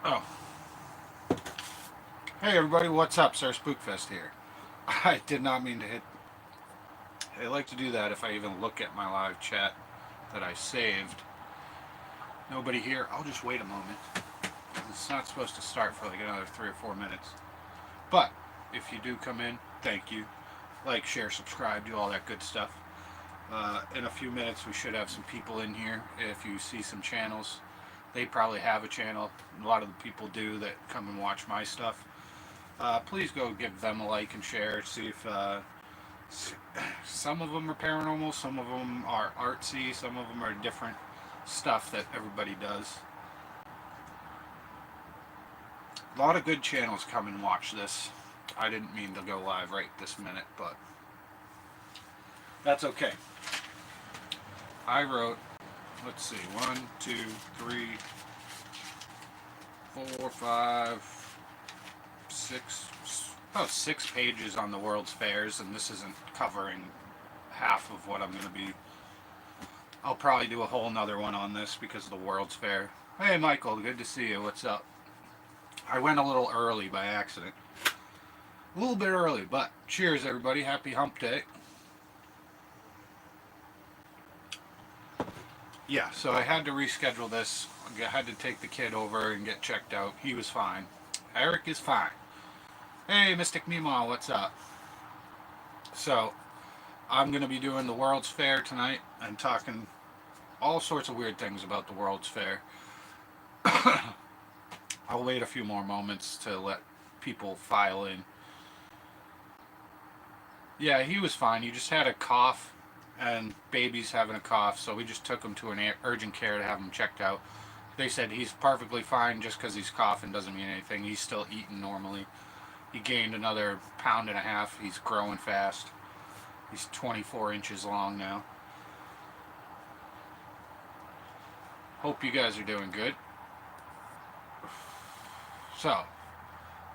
Oh, hey everybody, what's up? SrSpookfest here. I did not mean to hit. I like to do that if I even look at my live chat that I saved. Nobody here. I'll just wait a moment. It's not supposed to start for like another 3 or 4 minutes. But if you do come in, thank you. Like, share, subscribe, do all that good stuff. In a few minutes, we should have some people in here. If you see some channels, they probably have a channel. A lot of the people do that come and watch my stuff. Please go give them a like and share. See if some of them are paranormal, some of them are artsy, some of them are different stuff that everybody does. A lot of good channels come and watch this. I didn't mean to go live right this minute, but that's okay. I wrote, let's see, 1, 2, 3, 4, 5, 6, about 6 pages on the World's Fairs, and this isn't covering half of what I'm going to be. I'll probably do a whole nother one on this because of the World's Fair. Hey Michael, good to see you. What's up? I went a little early by accident. A little bit early, but cheers everybody. Happy hump day. Yeah, so I had to reschedule this. I had to take the kid over and get checked out. He was fine. Eric is fine. Hey, Mystic Meemaw, what's up? So, I'm going to be doing the World's Fair tonight and talking all sorts of weird things about the World's Fair. I'll wait a few more moments to let people file in. Yeah, he was fine. He just had a cough, and baby's having a cough, so we just took him to an urgent care to have him checked out. They said he's perfectly fine. Just because he's coughing doesn't mean anything. He's still eating normally. He gained another 1.5 pounds. He's growing fast. He's 24 inches long now. Hope you guys are doing good. So,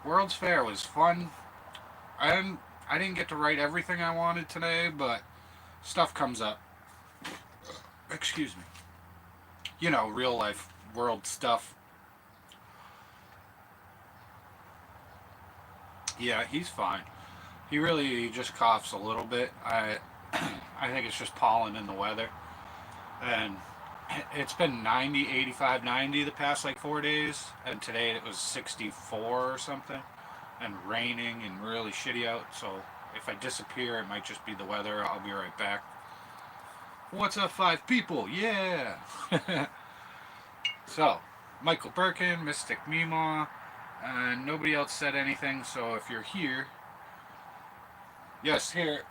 World's Fair was fun. I didn't get to write everything I wanted today, but stuff comes up. Excuse me. You know, real life world stuff. Yeah, he's fine. He just coughs a little bit. I think it's just pollen in the weather. And it's been 90, 85, 90 the past like 4 days. And today it was 64 or something. And raining and really shitty out. So if I disappear, it might just be the weather. I'll be right back. What's up, 5 people? Yeah! So, Michael Birkin, Mystic Meemaw, and nobody else said anything, so if you're here... Yes, here.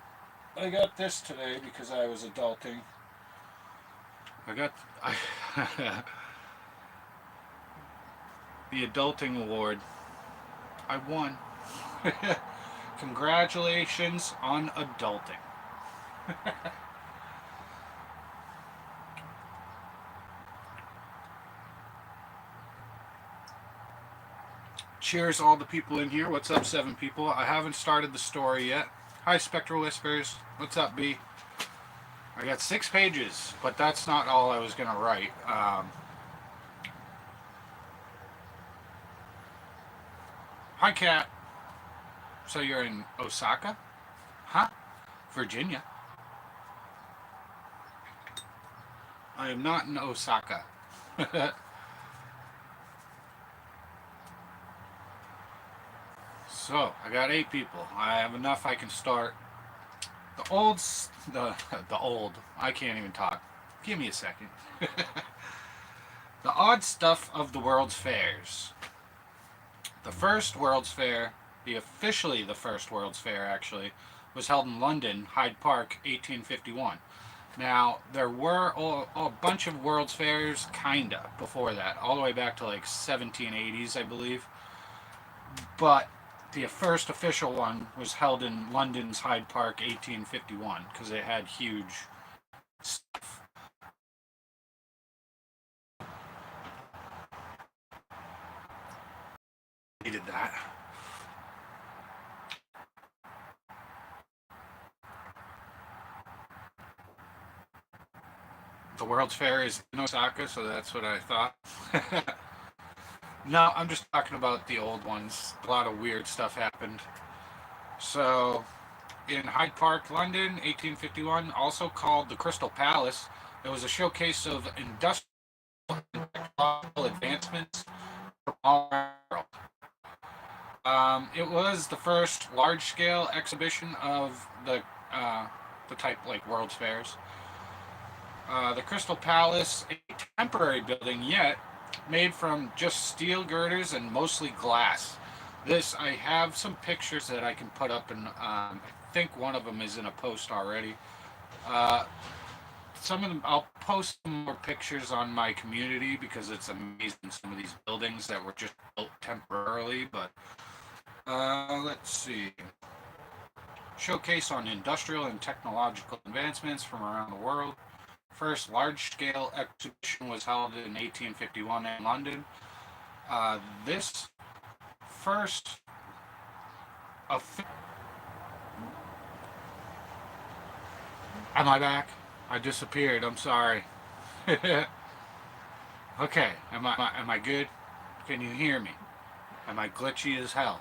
I got this today because I was adulting. I got... the Adulting Award. I won. Congratulations on adulting. Cheers all the people in here. What's up, 7 people? I haven't started the story yet. Hi, Spectral Whispers. What's up, B? I got 6 pages, but that's not all I was going to write. Hi, Kat. So you're in Osaka? Huh? Virginia? I am not in Osaka. So, I got 8 people. I have enough I can start. The old, I can't even talk. Give me a second. The odd stuff of the World's Fairs. The first World's Fair, officially the first World's Fair actually, was held in London, Hyde Park, 1851. Now, there were a bunch of World's Fairs, kinda, before that, all the way back to like 1780s, I believe. But the first official one was held in London's Hyde Park, 1851, because it had huge stuff. Needed that. The World's Fair is in Osaka, so that's what I thought. No, I'm just talking about the old ones. A lot of weird stuff happened. So, in Hyde Park, London, 1851, also called the Crystal Palace, it was a showcase of industrial and technological advancements from all around the world. It was the first large-scale exhibition of the type like World's Fairs. The Crystal Palace, a temporary building yet made from just steel girders and mostly glass. This, I have some pictures that I can put up, and I think one of them is in a post already. Uh, some of them, I'll post some more pictures on my community because it's amazing, some of these buildings that were just built temporarily. But let's see. Showcase on industrial and technological advancements from around the world. First large-scale exhibition was held in 1851 in London. This first Am I back? I disappeared. I'm sorry. Okay. Am I good? Can you hear me? Am I glitchy as hell?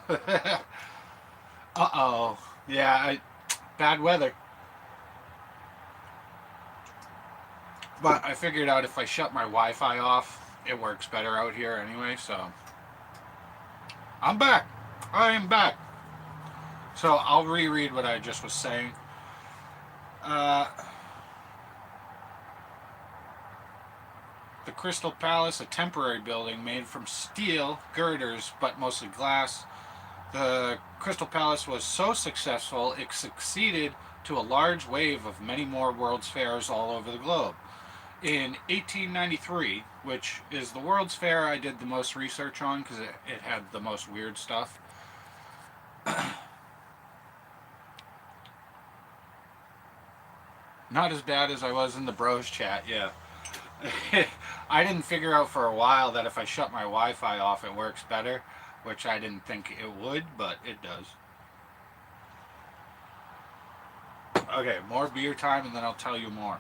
Uh-oh. Yeah, bad weather. But I figured out if I shut my Wi-Fi off, it works better out here anyway, so I'm back. I am back. So I'll reread what I just was saying. Uh, the Crystal Palace, a temporary building made from steel girders but mostly glass. The Crystal Palace was so successful it succeeded to a large wave of many more World's Fairs all over the globe. In 1893, which is the World's Fair I did the most research on because it had the most weird stuff. Not as bad as I was in the bros chat, yeah. I didn't figure out for a while that if I shut my Wi-Fi off it works better, which I didn't think it would, but it does. Okay, more beer time and then I'll tell you more.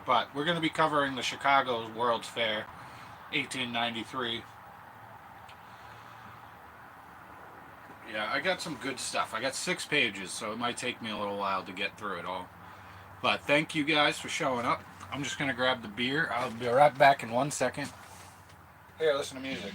But we're going to be covering the Chicago World's Fair, 1893. Yeah, I got some good stuff. I got 6 pages, so it might take me a little while to get through it all. But thank you guys for showing up. I'm just going to grab the beer. I'll be right back in 1 second. Here, listen to music.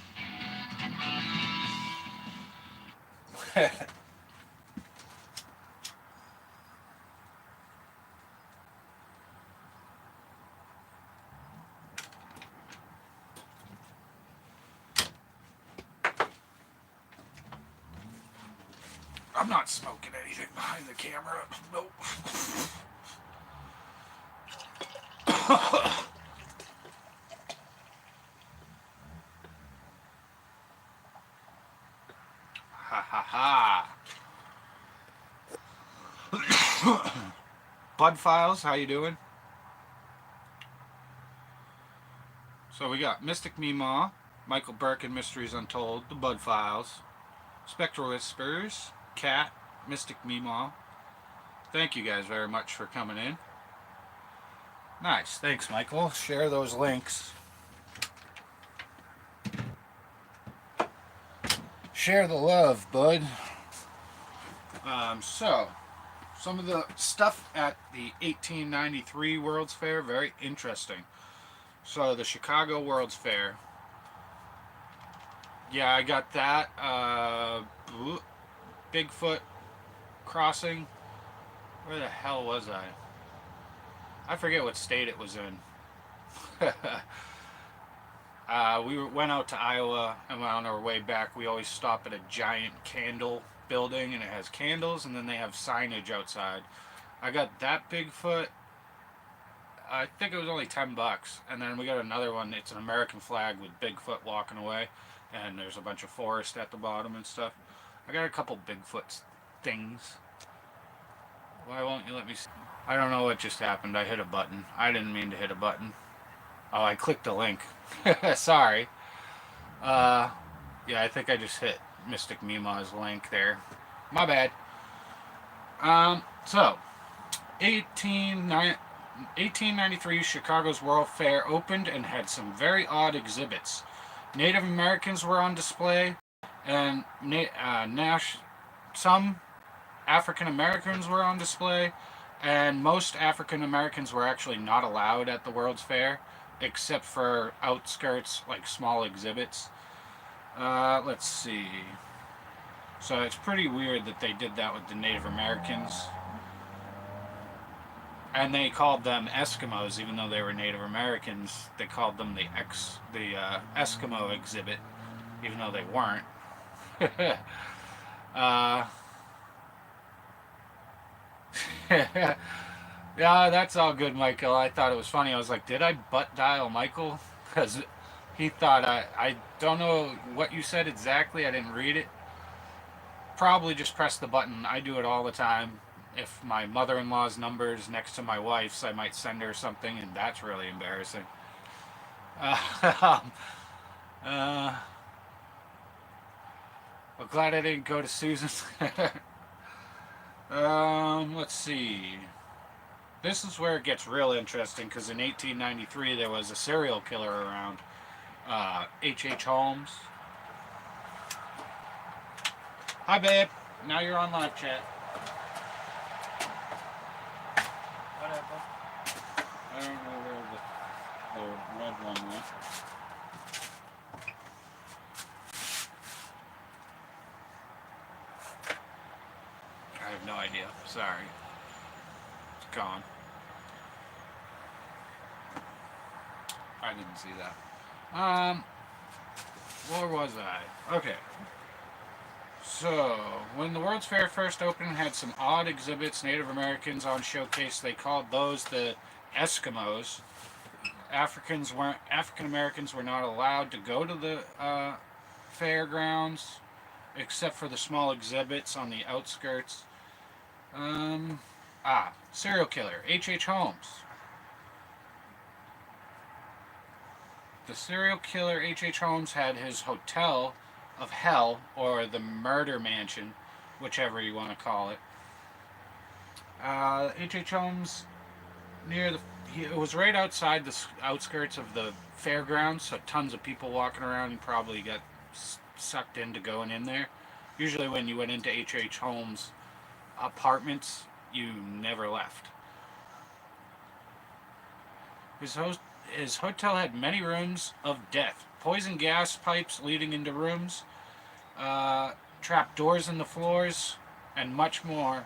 I'm not smoking anything behind the camera. Nope. Ha ha ha. Bud Files, how you doing? So we got Mystic Meemaw, Michael Burke and Mysteries Untold, the Bud Files, Spectral Whispers, Cat, Mystic Meemaw. Thank you guys very much for coming in. Nice, thanks Michael. Share those links. Share the love, bud. So, some of the stuff at the 1893 World's Fair, very interesting. So, the Chicago World's Fair. Yeah, I got that. Bigfoot crossing. Where the hell was I? I forget what state it was in. We went out to Iowa, and on our way back, we always stop at a giant candle building, and it has candles, and then they have signage outside. I got that Bigfoot. I think it was only $10, and then we got another one. It's an American flag with Bigfoot walking away, and there's a bunch of forest at the bottom and stuff. I got a couple Bigfoot things. Why won't you let me see? I don't know what just happened. I hit a button. I didn't mean to hit a button. Oh, I clicked a link. Sorry. Yeah, I think I just hit Mystic Meemaw's link there. My bad. So, 1893 Chicago's World Fair opened and had some very odd exhibits. Native Americans were on display, and some African Americans were on display, and most African Americans were actually not allowed at the World's Fair, except for outskirts, like small exhibits. Let's see. So it's pretty weird that they did that with the Native Americans. And they called them Eskimos, even though they were Native Americans. They called them the Eskimo exhibit, even though they weren't. uh, yeah, that's all good, Michael. I thought it was funny. I was like, did I butt dial Michael? Because he thought I don't know what you said exactly. I didn't read it. Probably just press the button. I do it all the time. If my mother-in-law's number is next to my wife's, I might send her something, and that's really embarrassing. Uh, uh, I'm glad I didn't go to Susan's. Let's see. This is where it gets real interesting, because in 1893 there was a serial killer around, H.H. Holmes. Hi, babe. Now you're on live chat. Whatever. I don't know where the red one went. I have no idea. Sorry. It's gone. I didn't see that. Where was I? Okay. So, when the World's Fair first opened, it had some odd exhibits. Native Americans on showcase. They called those the Eskimos. African Americans were not allowed to go to the fairgrounds, except for the small exhibits on the outskirts. Serial killer H.H. Holmes. The serial killer H.H. Holmes had his hotel of hell, or the murder mansion, whichever you want to call it. H.H. Holmes, it was right outside the outskirts of the fairgrounds, so tons of people walking around and probably got sucked into going in there. Usually when you went into H.H. Holmes' apartments, you never left. His hotel had many rooms of death, poison gas pipes leading into rooms, trap doors in the floors, and much more.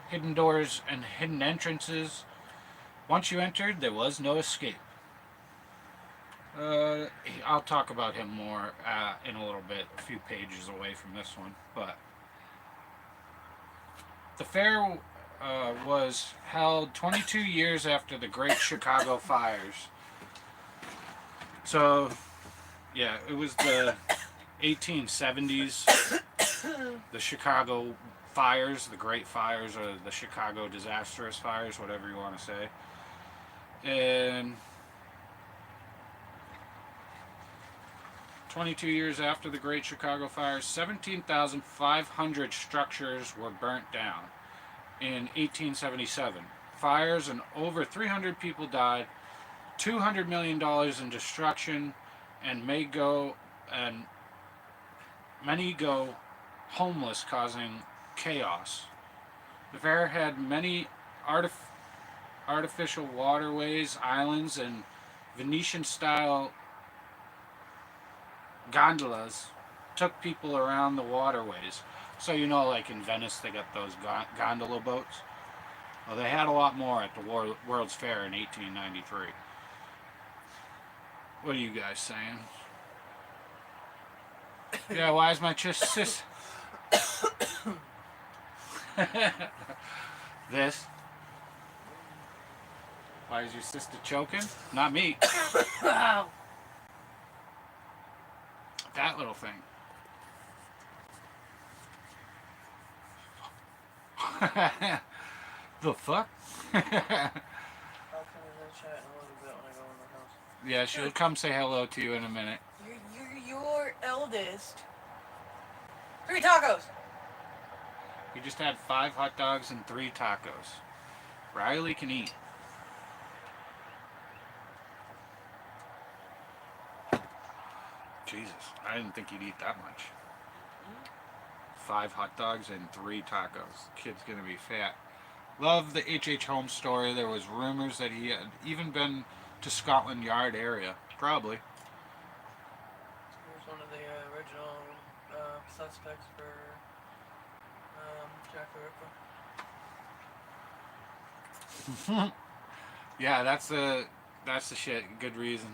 Hidden doors and hidden entrances. Once you entered, there was no escape. I'll talk about him more in a little bit, a few pages away from this one. But the fair was held 22 years after the Great Chicago Fires. So, yeah, it was the 1870s, the Chicago fires, the Great Fires, or the Chicago disastrous fires, whatever you want to say. And 22 years after the Great Chicago Fires, 17,500 structures were burnt down in 1877. Fires and over 300 people died, $200 million in destruction, and many go homeless, causing chaos. The fair had many artificial waterways, islands, and Venetian-style gondolas took people around the waterways. So like in Venice, they got those gondola boats. Well, they had a lot more at the World's Fair in 1893. What are you guys saying? Yeah, why is my chest this? Why is your sister choking? Not me. That little thing. The fuck? Yeah, she'll come say hello to you in a minute. You're eldest. 3 tacos. You just had 5 hot dogs and 3 tacos. Riley can eat. Jesus, I didn't think you'd eat that much. 5 hot dogs and 3 tacos. Kid's gonna be fat. Love the H.H. Holmes story. There was rumors that he had even been to Scotland Yard area. Probably. He was one of the original suspects for Jack the Ripper. Yeah, that's the shit. Good reason.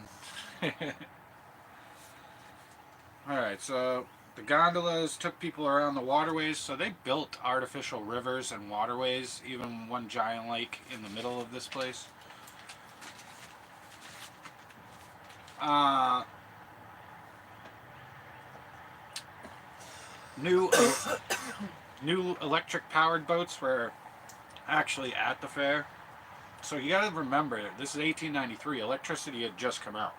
Alright, so the gondolas took people around the waterways, so they built artificial rivers and waterways, even one giant lake in the middle of this place. New new electric powered boats were actually at the fair. So you got to remember, this is 1893. Electricity had just come out.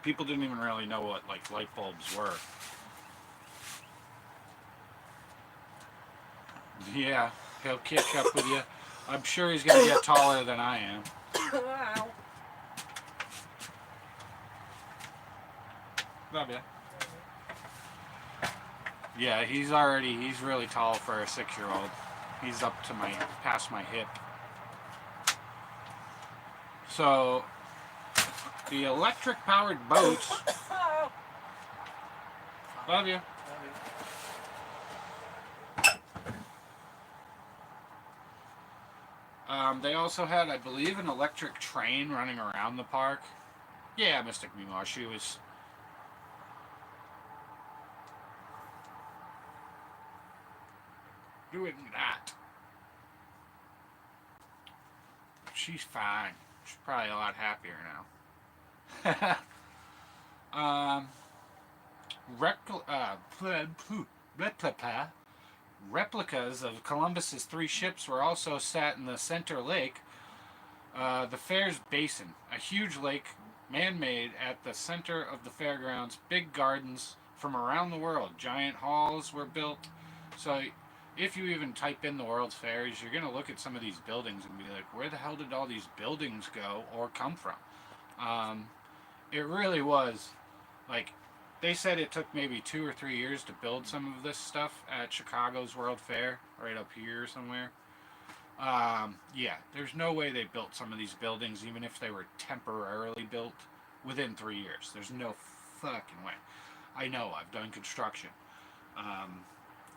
People didn't even really know what like light bulbs were. Yeah, he'll catch up with you. I'm sure he's gonna get taller than I am. Wow. Love ya. Yeah, he's really tall for a 6-year-old. He's up to past my hip. So, the electric powered boats. Love you. They also had, I believe, an electric train running around the park. Yeah, Mystic Mimo, she was doing that. She's fine. She's probably a lot happier now. Replicas of Columbus's 3 ships were also set in the center lake, the fair's basin, a huge lake, man-made at the center of the fairgrounds. Big gardens from around the world. Giant halls were built. So if you even type in the World's Fairs, you're going to look at some of these buildings and be like, where the hell did all these buildings go or come from? It really was, like, they said it took maybe 2 or 3 years to build some of this stuff at Chicago's World Fair, right up here somewhere. Yeah, there's no way they built some of these buildings, even if they were temporarily built, within 3 years. There's no fucking way. I know, I've done construction.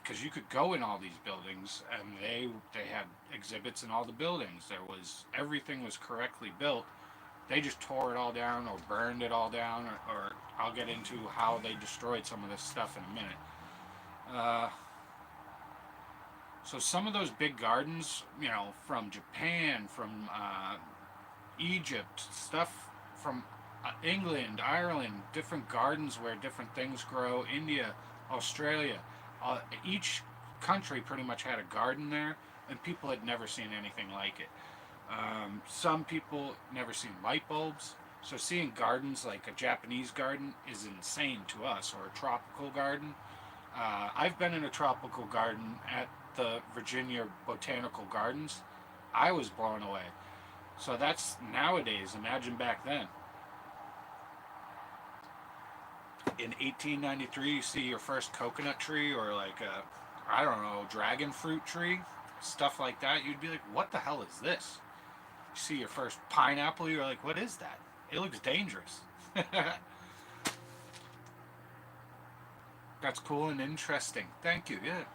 Because you could go in all these buildings, and they had exhibits in all the buildings. Everything was correctly built. They just tore it all down or burned it all down, or I'll get into how they destroyed some of this stuff in a minute. So some of those big gardens, from Japan, from Egypt, stuff from England, Ireland, different gardens where different things grow, India, Australia, each country pretty much had a garden there, and people had never seen anything like it. Some people never seen light bulbs, so seeing gardens like a Japanese garden is insane to us, or a tropical garden. I've been in a tropical garden at the Virginia Botanical Gardens. I was blown away. So that's nowadays. Imagine back then. In 1893, you see your first coconut tree, or like dragon fruit tree, stuff like that. You'd be like, what the hell is this? You see your first pineapple, you're like, what is that? It looks dangerous. That's cool and interesting. Thank you. Yeah,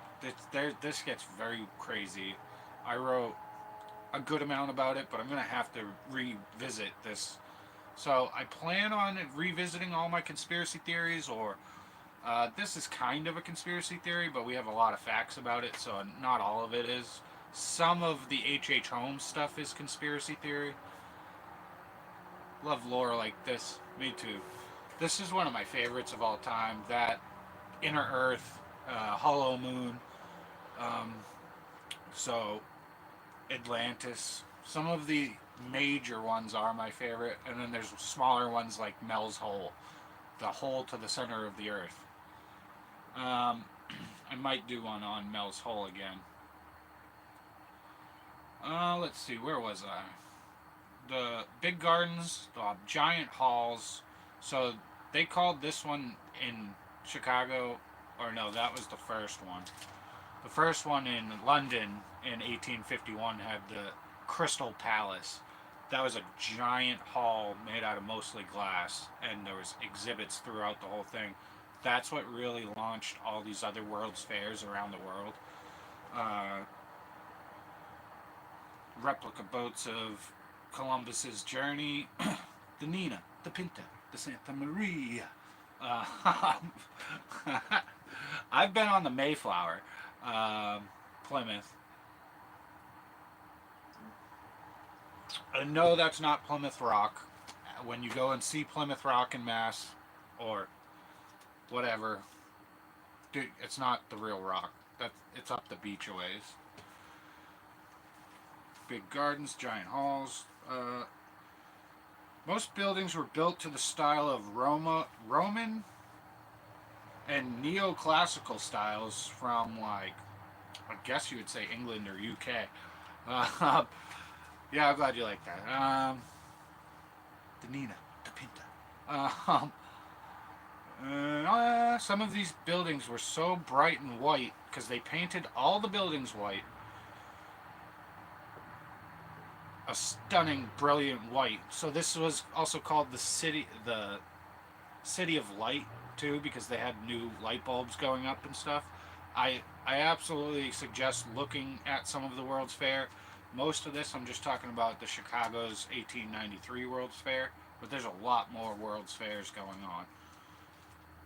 this gets very crazy. I wrote a good amount about it, but I'm going to have to revisit this. So I plan on revisiting all my conspiracy theories, or this is kind of a conspiracy theory, but we have a lot of facts about it, so not all of it is. Some of the H.H. Holmes stuff is conspiracy theory. Love lore like this. Me too. This is one of my favorites of all time. That Inner Earth, Hollow Moon, so Atlantis. Some of the major ones are my favorite, and then there's smaller ones like Mel's Hole, the hole to the center of the Earth. I might do one on Mel's Hole again. Let's see, where was I? The big gardens, the giant halls. So They called this one in Chicago, or no, that was the first one. The first one in London in 1851 had the Crystal Palace. That was a giant hall made out of mostly glass, and there was exhibits throughout the whole thing. That's what really launched all these other World's Fairs around the world. Uh, Replica boats of Columbus's journey, the Nina, the Pinta, the Santa Maria. Uh, I've been on the Mayflower, Plymouth. No, that's not Plymouth Rock. When you go and see Plymouth Rock in Mass, or whatever, dude, it's not the real rock. It's up the beach a ways. Big gardens, giant halls. Most buildings were built to the style of Roman and neoclassical styles from, like, I guess you would say England or UK. Yeah, I'm glad you like that. The Nina, the Pinta. Some of these buildings were so bright and white because they painted all the buildings white. A stunning, brilliant white. So this was also called the city of light too, because they had new light bulbs going up and stuff. I absolutely suggest looking at some of the World's Fair. Most of this, I'm just talking about the Chicago's 1893 World's Fair, but there's a lot more World's Fairs going on.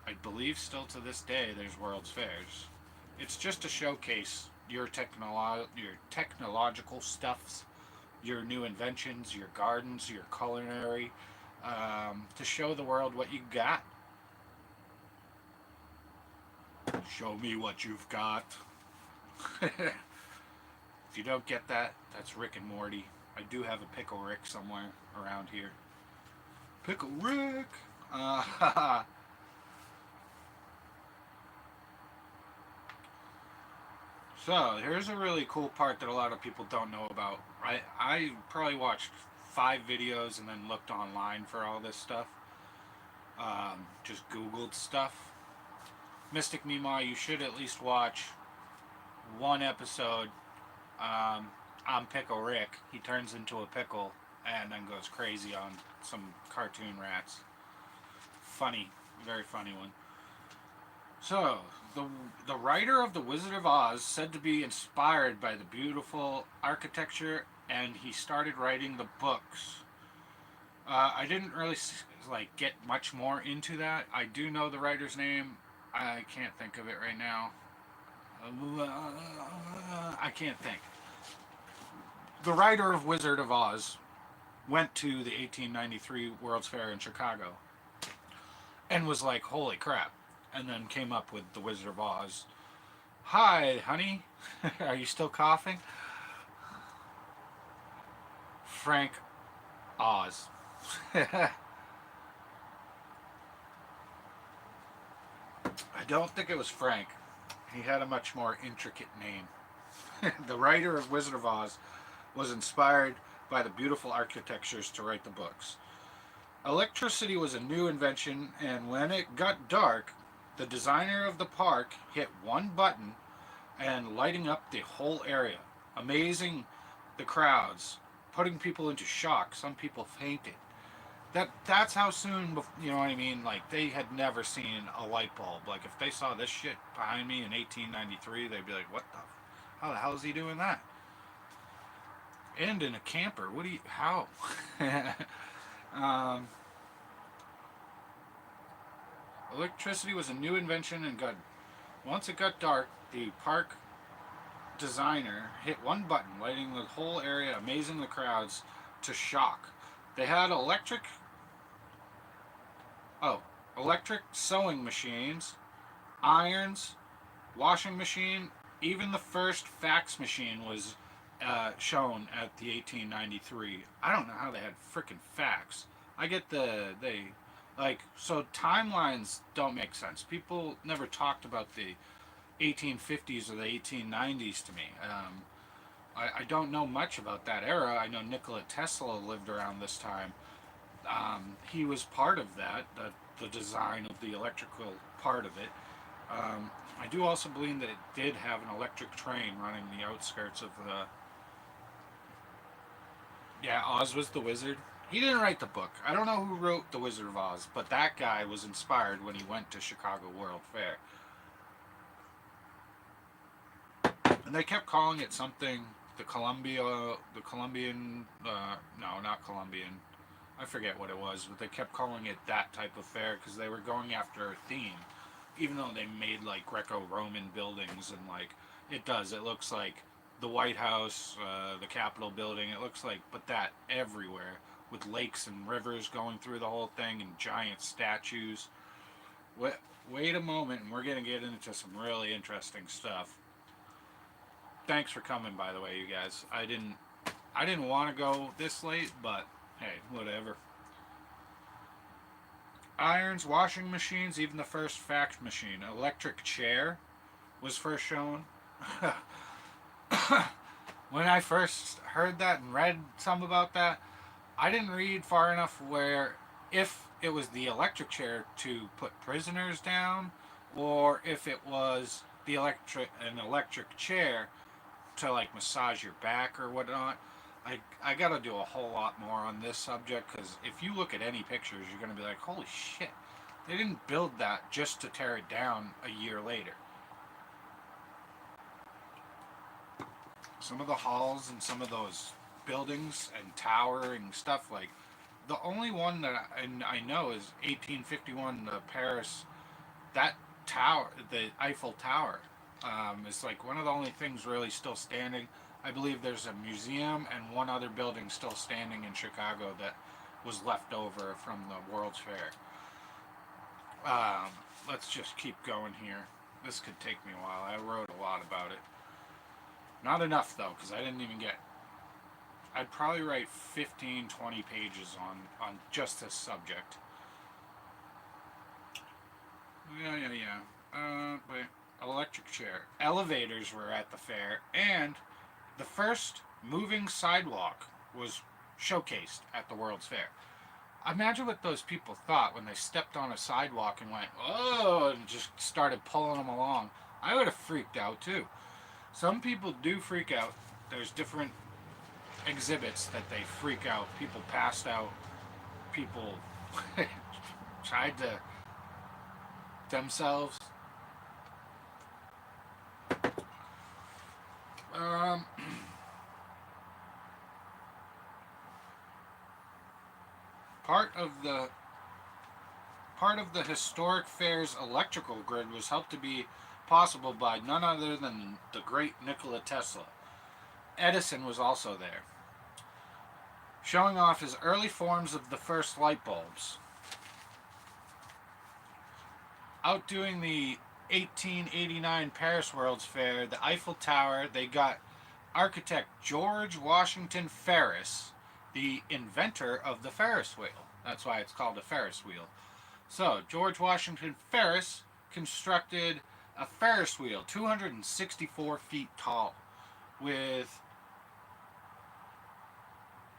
I believe still to this day there's World's Fairs. It's just to showcase your technological stuffs, your new inventions, your gardens, your culinary, to show the world what you got. Show me what you've got. If you don't get that, that's Rick and Morty. I do have a Pickle Rick somewhere around here. Pickle Rick! So, here's a really cool part that a lot of people don't know about. I probably watched 5 videos and then looked online for all this stuff. Just Googled stuff. Mystic Mima, you should at least watch one episode on Pickle Rick. He turns into a pickle and then goes crazy on some cartoon rats. Funny, very funny one. So, the writer of The Wizard of Oz said to be inspired by the beautiful architecture, and he started writing the books. I didn't really get much more into that. I do know the writer's name. I can't think of it right now. I can't think. The writer of Wizard of Oz went to the 1893 World's Fair in Chicago and was like, holy crap. And then came up with The Wizard of Oz. Hi, honey. Are you still coughing? Frank Oz. I don't think it was Frank. He had a much more intricate name. The writer of Wizard of Oz was inspired by the beautiful architectures to write the books. Electricity was a new invention, and when it got dark, the designer of the park hit one button and lighting up the whole area, amazing the crowds, putting people into shock. Some people fainted. That's how soon, you know what I mean? Like, they had never seen a light bulb. Like, if they saw this shit behind me in 1893, they'd be like, what the, how the hell is he doing that? And in a camper, how? Electricity was a new invention, and once it got dark, the park designer hit one button, lighting the whole area, amazing the crowds to shock. They had electric sewing machines, irons, washing machine, even the first fax machine was shown at the 1893. I don't know how they had frickin' fax. I get so timelines don't make sense. People never talked about the 1850s or the 1890s to me. I don't know much about that era. I know Nikola Tesla lived around this time. He was part of that. the design of the electrical part of it. I do also believe that it did have an electric train running the outskirts of the. Yeah, Oz was the wizard. He didn't write the book. I don't know who wrote The Wizard of Oz, but that guy was inspired when he went to Chicago World Fair. And they kept calling it something, the Colombian, no, not Colombian. I forget what it was, but they kept calling it that type of fair because they were going after a theme. Even though they made like Greco-Roman buildings and like it does, it looks like the White House, the Capitol building. It looks like, but that everywhere with lakes and rivers going through the whole thing and giant statues. Wait, wait a moment, and we're gonna get into some really interesting stuff. Thanks for coming, by the way, you guys. I didn't want to go this late, but hey, whatever. Irons, washing machines, even the first fax machine, electric chair was first shown. When I first heard that and read some about that, I didn't read far enough where if it was the electric chair to put prisoners down, or if it was the an electric chair to like massage your back or whatnot. I gotta do a whole lot more on this subject because if you look at any pictures, you're gonna be like, holy shit, they didn't build that just to tear it down a year later. Some of the halls and some of those buildings and towering stuff, like the only one that I know is 1851, the Paris, that tower, the Eiffel Tower, is like one of the only things really still standing. I believe there's a museum and one other building still standing in Chicago that was left over from the World's Fair. Um, let's just keep going here. This could take me a while. I wrote a lot about it. Not enough though, because I didn't even get. I'd probably write 15, 20 pages on just this subject. Yeah. But electric chair. Elevators were at the fair, and the first moving sidewalk was showcased at the World's Fair. Imagine what those people thought when they stepped on a sidewalk and went, oh, and just started pulling them along. I would have freaked out too. Some people do freak out. There's different exhibits that they freak out. People passed out. People tried to themselves. Um, part of the historic fair's electrical grid was helped to be possible by none other than the great Nikola Tesla. Edison was also there, showing off his early forms of the first light bulbs. Outdoing the 1889 Paris World's Fair, the Eiffel Tower, they got architect George Washington Ferris, the inventor of the Ferris wheel. That's why it's called a Ferris wheel. So, George Washington Ferris constructed a Ferris wheel 264 feet tall with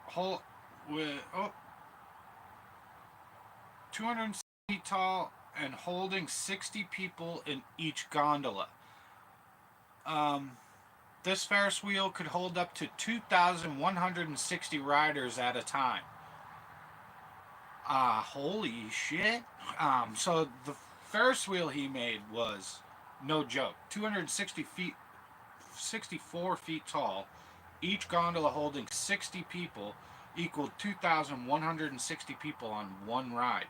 whole with 200 feet tall and holding 60 people in each gondola. This Ferris wheel could hold up to 2,160 riders at a time. Holy shit. So the Ferris wheel he made was no joke. 260 feet, 64 feet tall, each gondola holding 60 people, equaled 2,160 people on one ride.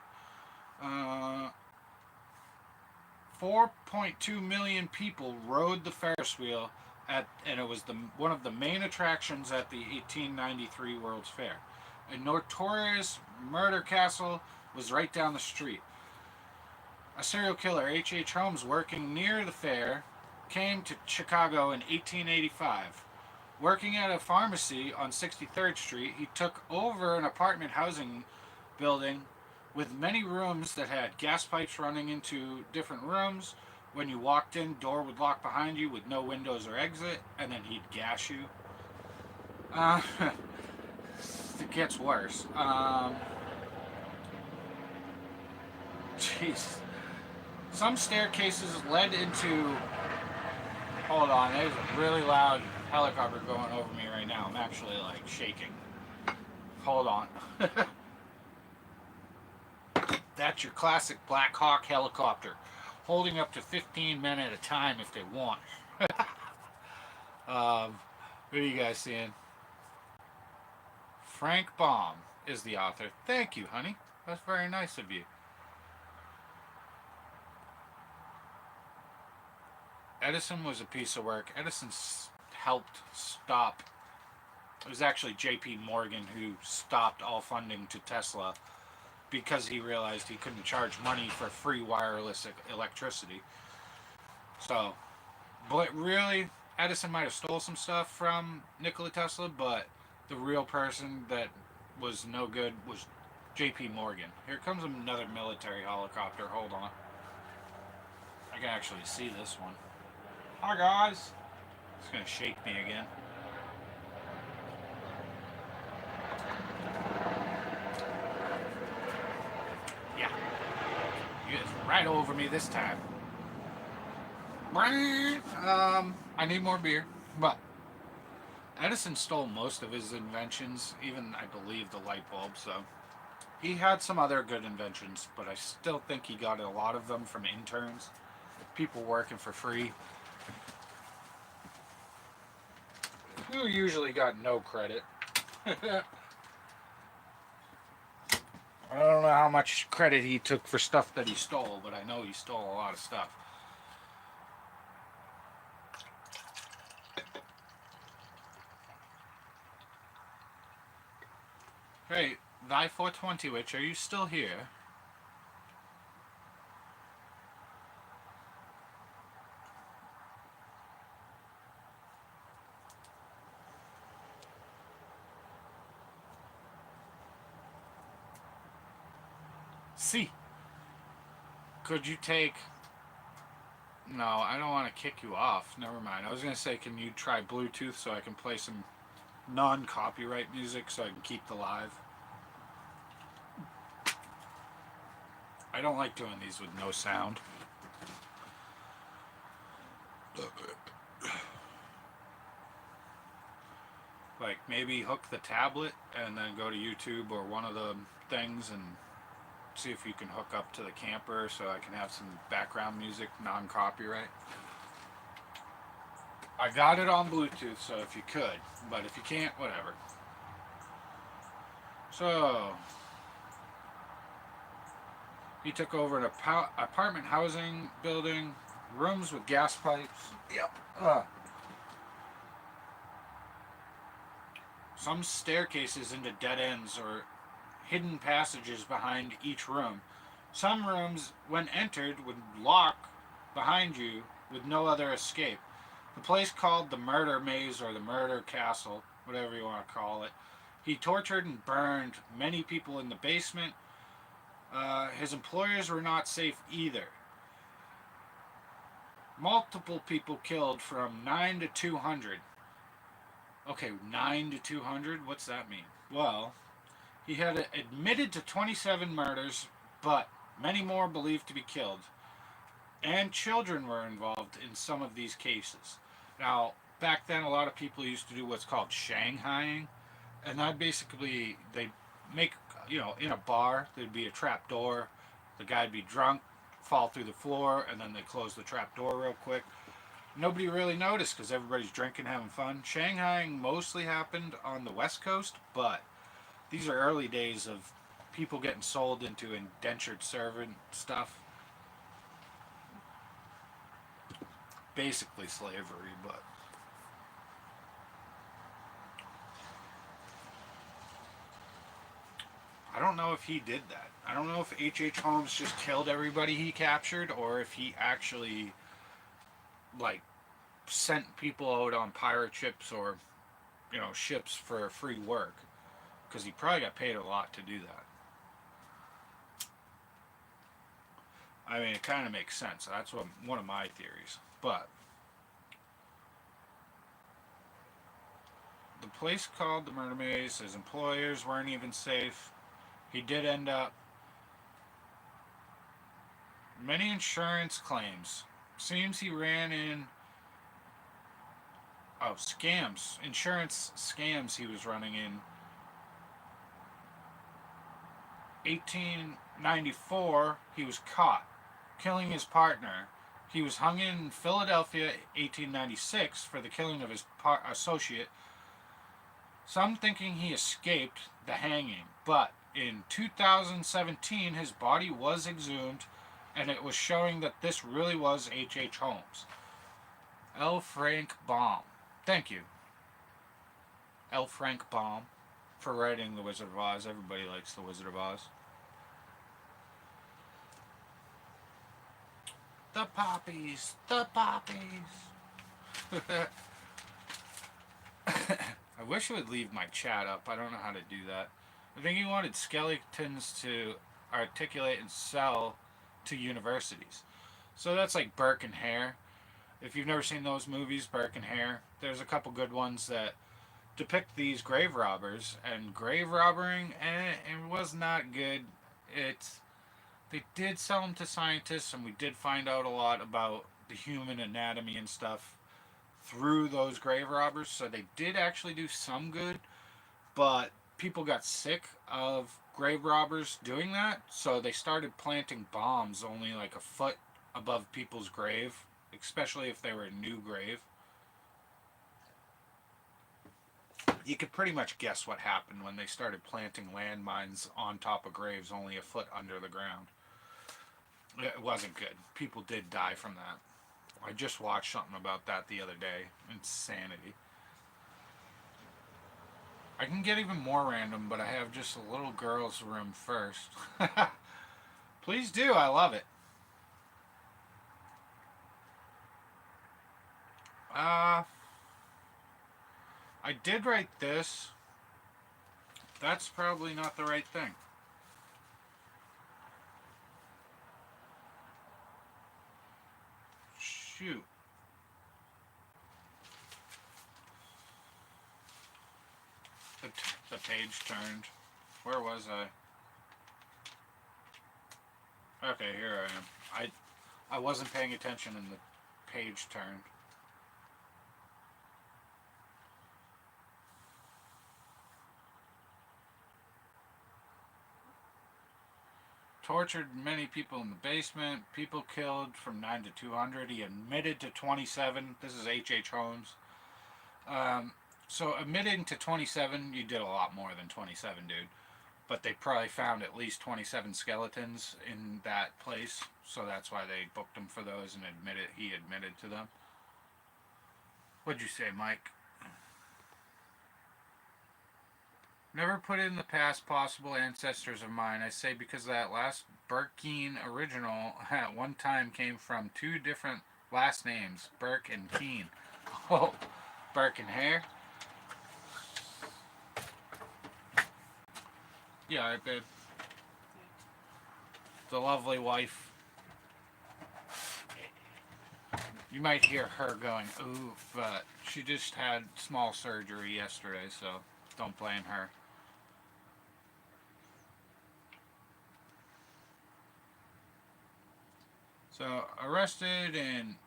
4.2 million people rode the Ferris wheel and it was one of the main attractions at the 1893 World's Fair. A notorious murder castle was right down the street. A serial killer, H.H. Holmes, working near the fair, came to Chicago in 1885. Working at a pharmacy on 63rd Street, he took over an apartment housing building with many rooms that had gas pipes running into different rooms. When you walked in, door would lock behind you with no windows or exit, and then he'd gas you. It gets worse. Jeez. Some staircases led into. Hold on, there's a really loud helicopter going over me right now. I'm actually like shaking. Hold on. That's your classic Black Hawk helicopter, holding up to 15 men at a time if they want. What are you guys seeing? Frank Baum is the author. Thank you, honey. That's very nice of you. Edison was a piece of work. Edison helped stop. It was actually J.P. Morgan who stopped all funding to Tesla because he realized he couldn't charge money for free wireless electricity. So, but really, Edison might have stole some stuff from Nikola Tesla, but the real person that was no good was J.P. Morgan. Here comes another military helicopter. Hold on. I can actually see this one. Hi, guys. It's going to shake me again. Yeah. You guys right over me this time. I need more beer. But Edison stole most of his inventions, even I believe the light bulb, so he had some other good inventions, but I still think he got a lot of them from interns, people working for free, who usually got no credit. I don't know how much credit he took for stuff that he stole, but I know he stole a lot of stuff. Hey, Thy 420 Witch, are you still here? See, could you take... No, I don't want to kick you off. Never mind. I was going to say, can you try Bluetooth so I can play some non-copyright music so I can keep the live? I don't like doing these with no sound. Like, maybe hook the tablet and then go to YouTube or one of the things and see if you can hook up to the camper so I can have some background music, non-copyright. I got it on Bluetooth, so if you could, but if you can't, whatever. So, he took over an apartment housing building, rooms with gas pipes. Yep. Some staircases into dead ends or hidden passages behind each room. Some rooms, when entered, would lock behind you with no other escape. The place called the Murder Maze or the Murder Castle, whatever you want to call it. He tortured and burned many people in the basement. His employers were not safe either. Multiple people killed from 9 to 200. Okay, 9 to 200? What's that mean? Well, he had admitted to 27 murders, but many more believed to be killed. And children were involved in some of these cases. Now, back then, a lot of people used to do what's called shanghaiing. And that basically, they make, in a bar, there'd be a trap door. The guy'd be drunk, fall through the floor, and then they close the trap door real quick. Nobody really noticed because everybody's drinking, having fun. Shanghaiing mostly happened on the West Coast, but these are early days of people getting sold into indentured servant stuff. Basically slavery, but I don't know if he did that. I don't know if H.H. Holmes just killed everybody he captured or if he actually, like, sent people out on pirate ships or, ships for free work. Because he probably got paid a lot to do that. I mean, it kind of makes sense. That's one of my theories. But the place called the Murder Maze, his employers weren't even safe. He did end up Many insurance claims. Seems he ran in. Oh, scams. Insurance scams he was running in 1894. He was caught killing his partner. He was hung in Philadelphia 1896 for the killing of his associate. Some thinking he escaped the hanging, but in 2017 his body was exhumed and it was showing that this really was H. H. Holmes. L. Frank Baum. Thank you, L. Frank Baum, for writing The Wizard of Oz. Everybody likes The Wizard of Oz. The poppies, the poppies. I wish it would leave my chat up. I don't know how to do that. I think he wanted skeletons to articulate and sell to universities. So that's like Burke and Hare. If you've never seen those movies, Burke and Hare, there's a couple good ones that depict these grave robbers, and grave robbing, it was not good. It's They did sell them to scientists, and we did find out a lot about the human anatomy and stuff through those grave robbers. So they did actually do some good, but people got sick of grave robbers doing that, so they started planting bombs only like a foot above people's grave, especially if they were a new grave. You could pretty much guess what happened when they started planting landmines on top of graves only a foot under the ground. It wasn't good. People did die from that. I just watched something about that the other day. Insanity. I can get even more random, but I have just a little girl's room first. Please do. I love it. Uh, I did write this. That's probably not the right thing. Shoot. The page turned. Where was I? Okay, here I am. I wasn't paying attention and the page turned. Tortured many people in the basement. People killed from 9 to 200. He admitted to 27. This is H. H. Holmes. So admitting to 27, you did a lot more than 27, dude. But they probably found at least 27 skeletons in that place, so that's why they booked him for those and he admitted to them. What'd you say, Mike? Never put in the past possible ancestors of mine. I say because that last Burkeen original at one time came from two different last names, Burke and Keen. Oh, Burke and Hare? Yeah, I did. The lovely wife. You might hear her going, ooh, but she just had small surgery yesterday, so don't blame her. So, arrested in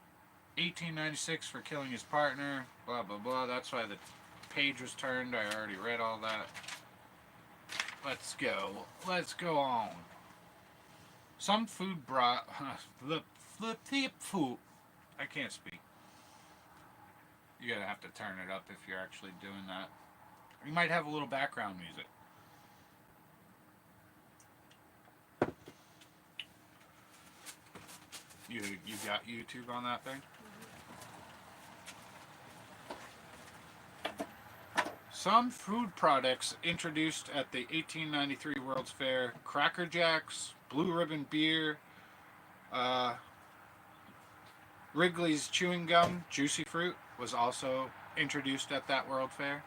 1896 for killing his partner, blah, blah, blah. That's why the page was turned. I already read all that. Let's go. Let's go on. Some food brought... food. I can't speak. You're going to have to turn it up if you're actually doing that. You might have a little background music. You got YouTube on that thing? Some food products introduced at the 1893 World's Fair: Cracker Jacks, Blue Ribbon beer, Wrigley's chewing gum, Juicy Fruit, was also introduced at that World Fair.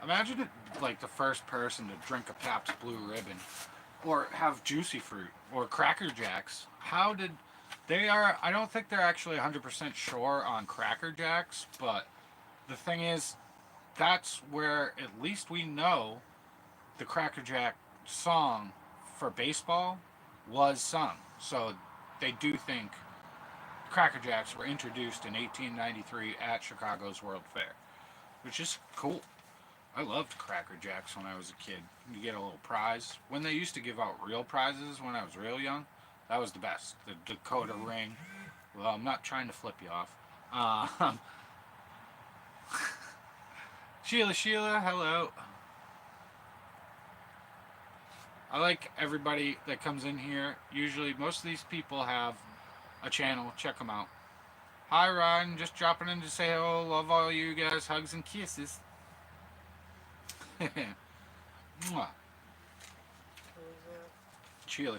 Imagine it like the first person to drink a Pabst Blue Ribbon, or have Juicy Fruit, or Cracker Jacks. How did they are? I don't think they're actually 100% sure on Cracker Jacks, but the thing is, that's where at least we know the Cracker Jack song for baseball was sung. So they do think Cracker Jacks were introduced in 1893 at Chicago's World Fair, which is cool. I loved Cracker Jacks when I was a kid. You get a little prize. When they used to give out real prizes when I was real young, that was the best. The Dakota ring. Well, I'm not trying to flip you off. Sheila, hello. I like everybody that comes in here. Usually, most of these people have a channel. Check them out. Hi, Ryan. Just dropping in to say hello. Love all you guys. Hugs and kisses. Mwah. Who is that? Sheila.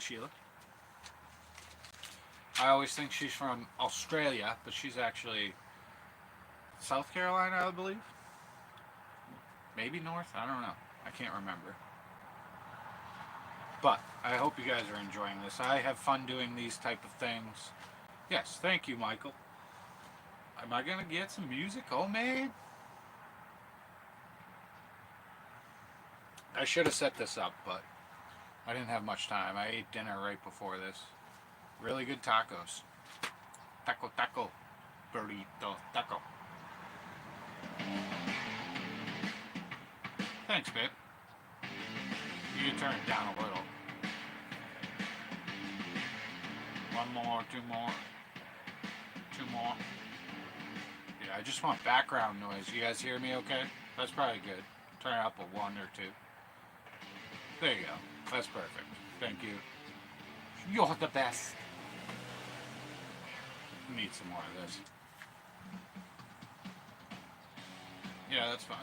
I always think she's from Australia, but she's actually South Carolina, I believe. Maybe North? I don't know. I can't remember. But I hope you guys are enjoying this. I have fun doing these type of things. Yes, thank you, Michael. Am I gonna get some music? Oh, man. I should have set this up, but I didn't have much time. I ate dinner right before this. Really good tacos. Taco. Burrito taco. Thanks, babe. You can turn it down a little. One more, two more. Yeah, I just want background noise. You guys hear me okay? That's probably good. Turn it up a one or two. There you go. That's perfect. Thank you. You're the best. Need some more of this. Yeah, that's fine.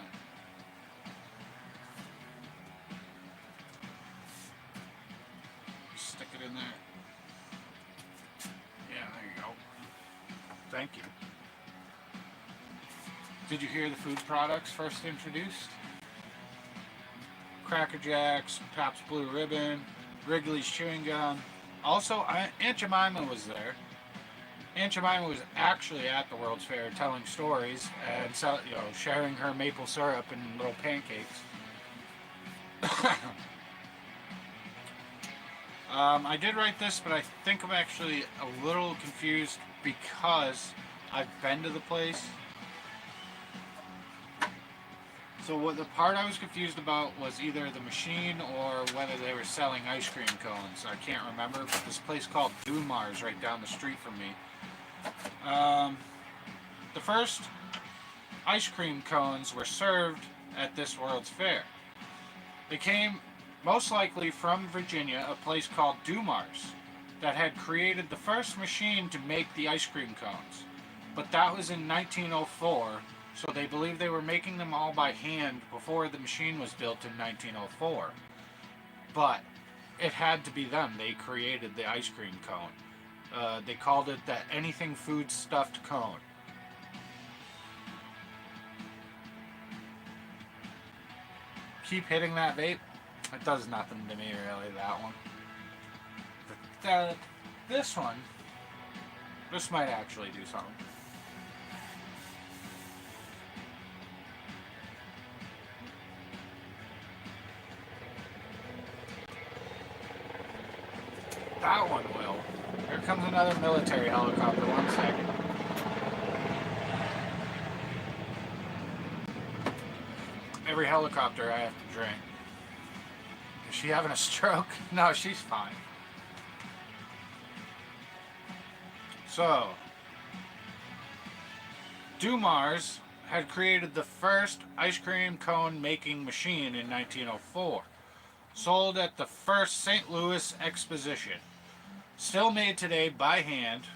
Stick it in there. Yeah, there you go. Thank you. Did you hear the food products first introduced? Cracker Jacks, Pabst Blue Ribbon, Wrigley's Chewing Gum. Also, Aunt Jemima was there. Aunt Jemima was actually at the World's Fair telling stories and sharing her maple syrup and little pancakes. I did write this, but I think I'm actually a little confused because I've been to the place. So what the part I was confused about was either the machine or whether they were selling ice cream cones. I can't remember, but this place called Dumar's right down the street from me. The first ice cream cones were served at this World's Fair. They came most likely from Virginia, a place called Dumar's that had created the first machine to make the ice cream cones. But that was in 1904, so they believe they were making them all by hand before the machine was built in 1904. But it had to be them. They created the ice cream cone. They called it the anything food stuffed cone. Keep hitting that vape. It does nothing to me really, that one. This one, this might actually do something. That one will. Here comes another military helicopter. 1 second. Every helicopter I have to drink. Is she having a stroke? No, she's fine. So, Dumar's had created the first ice cream cone making machine in 1904. Sold at the first St. Louis exposition. Still made today by hand.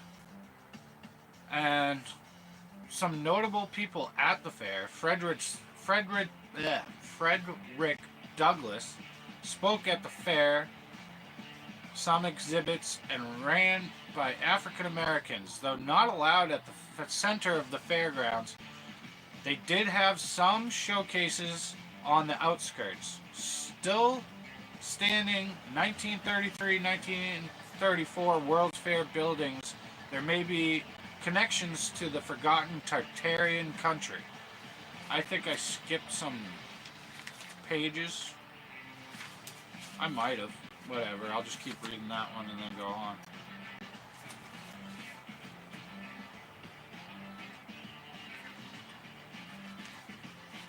And some notable people at the fair, Frederick Douglass, spoke at the fair, some exhibits, and ran by African Americans. Though not allowed at the center of the fairgrounds, they did have some showcases on the outskirts. Still standing 1933-1934 World's Fair buildings, there may be connections to the forgotten Tartarian country. I think I skipped some pages. I might have. Whatever. I'll just keep reading that one and then go on.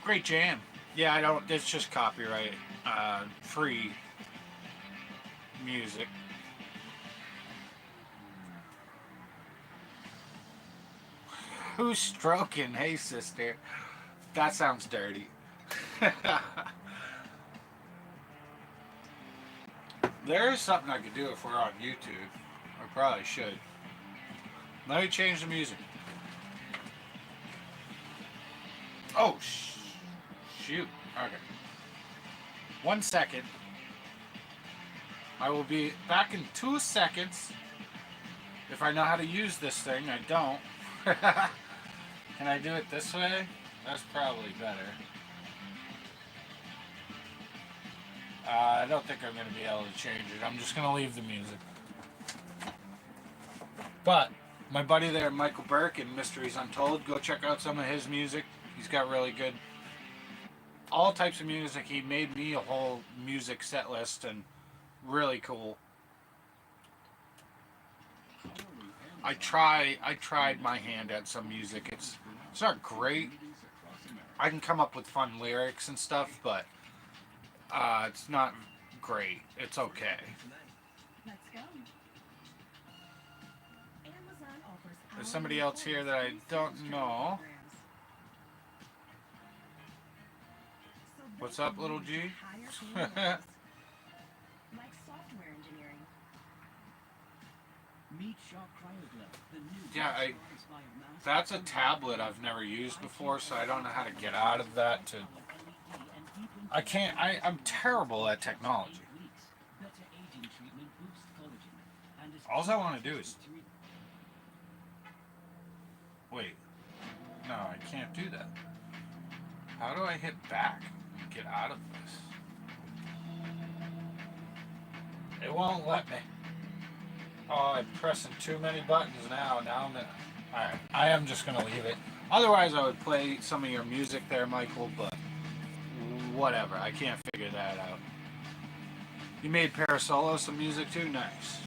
Great jam. Yeah, I don't. It's just copyright, free music. Who's stroking? Hey, sister. That sounds dirty. There is something I could do if we're on YouTube. I probably should. Let me change the music. Oh, shoot. Okay. 1 second. I will be back in 2 seconds. If I know how to use this thing, I don't. Can I do it this way? That's probably better. I don't think I'm going to be able to change it. I'm just going to leave the music. But my buddy there, Michael Burke in Mysteries Untold, go check out some of his music. He's got really good, all types of music. He made me a whole music set list and really cool. I tried my hand at some music. It's not great. I can come up with fun lyrics and stuff, but it's not great. It's okay. There's somebody else here that I don't know. What's up, little G? Yeah, that's a tablet I've never used before, so I don't know how to get out of that to... I'm terrible at technology. All I want to do is... Wait. No, I can't do that. How do I hit back and get out of this? It won't let me. Oh, I'm pressing too many buttons now. Alright, I am just going to leave it. Otherwise, I would play some of your music there, Michael, but whatever. I can't figure that out. You made Parasolo some music too? Nice.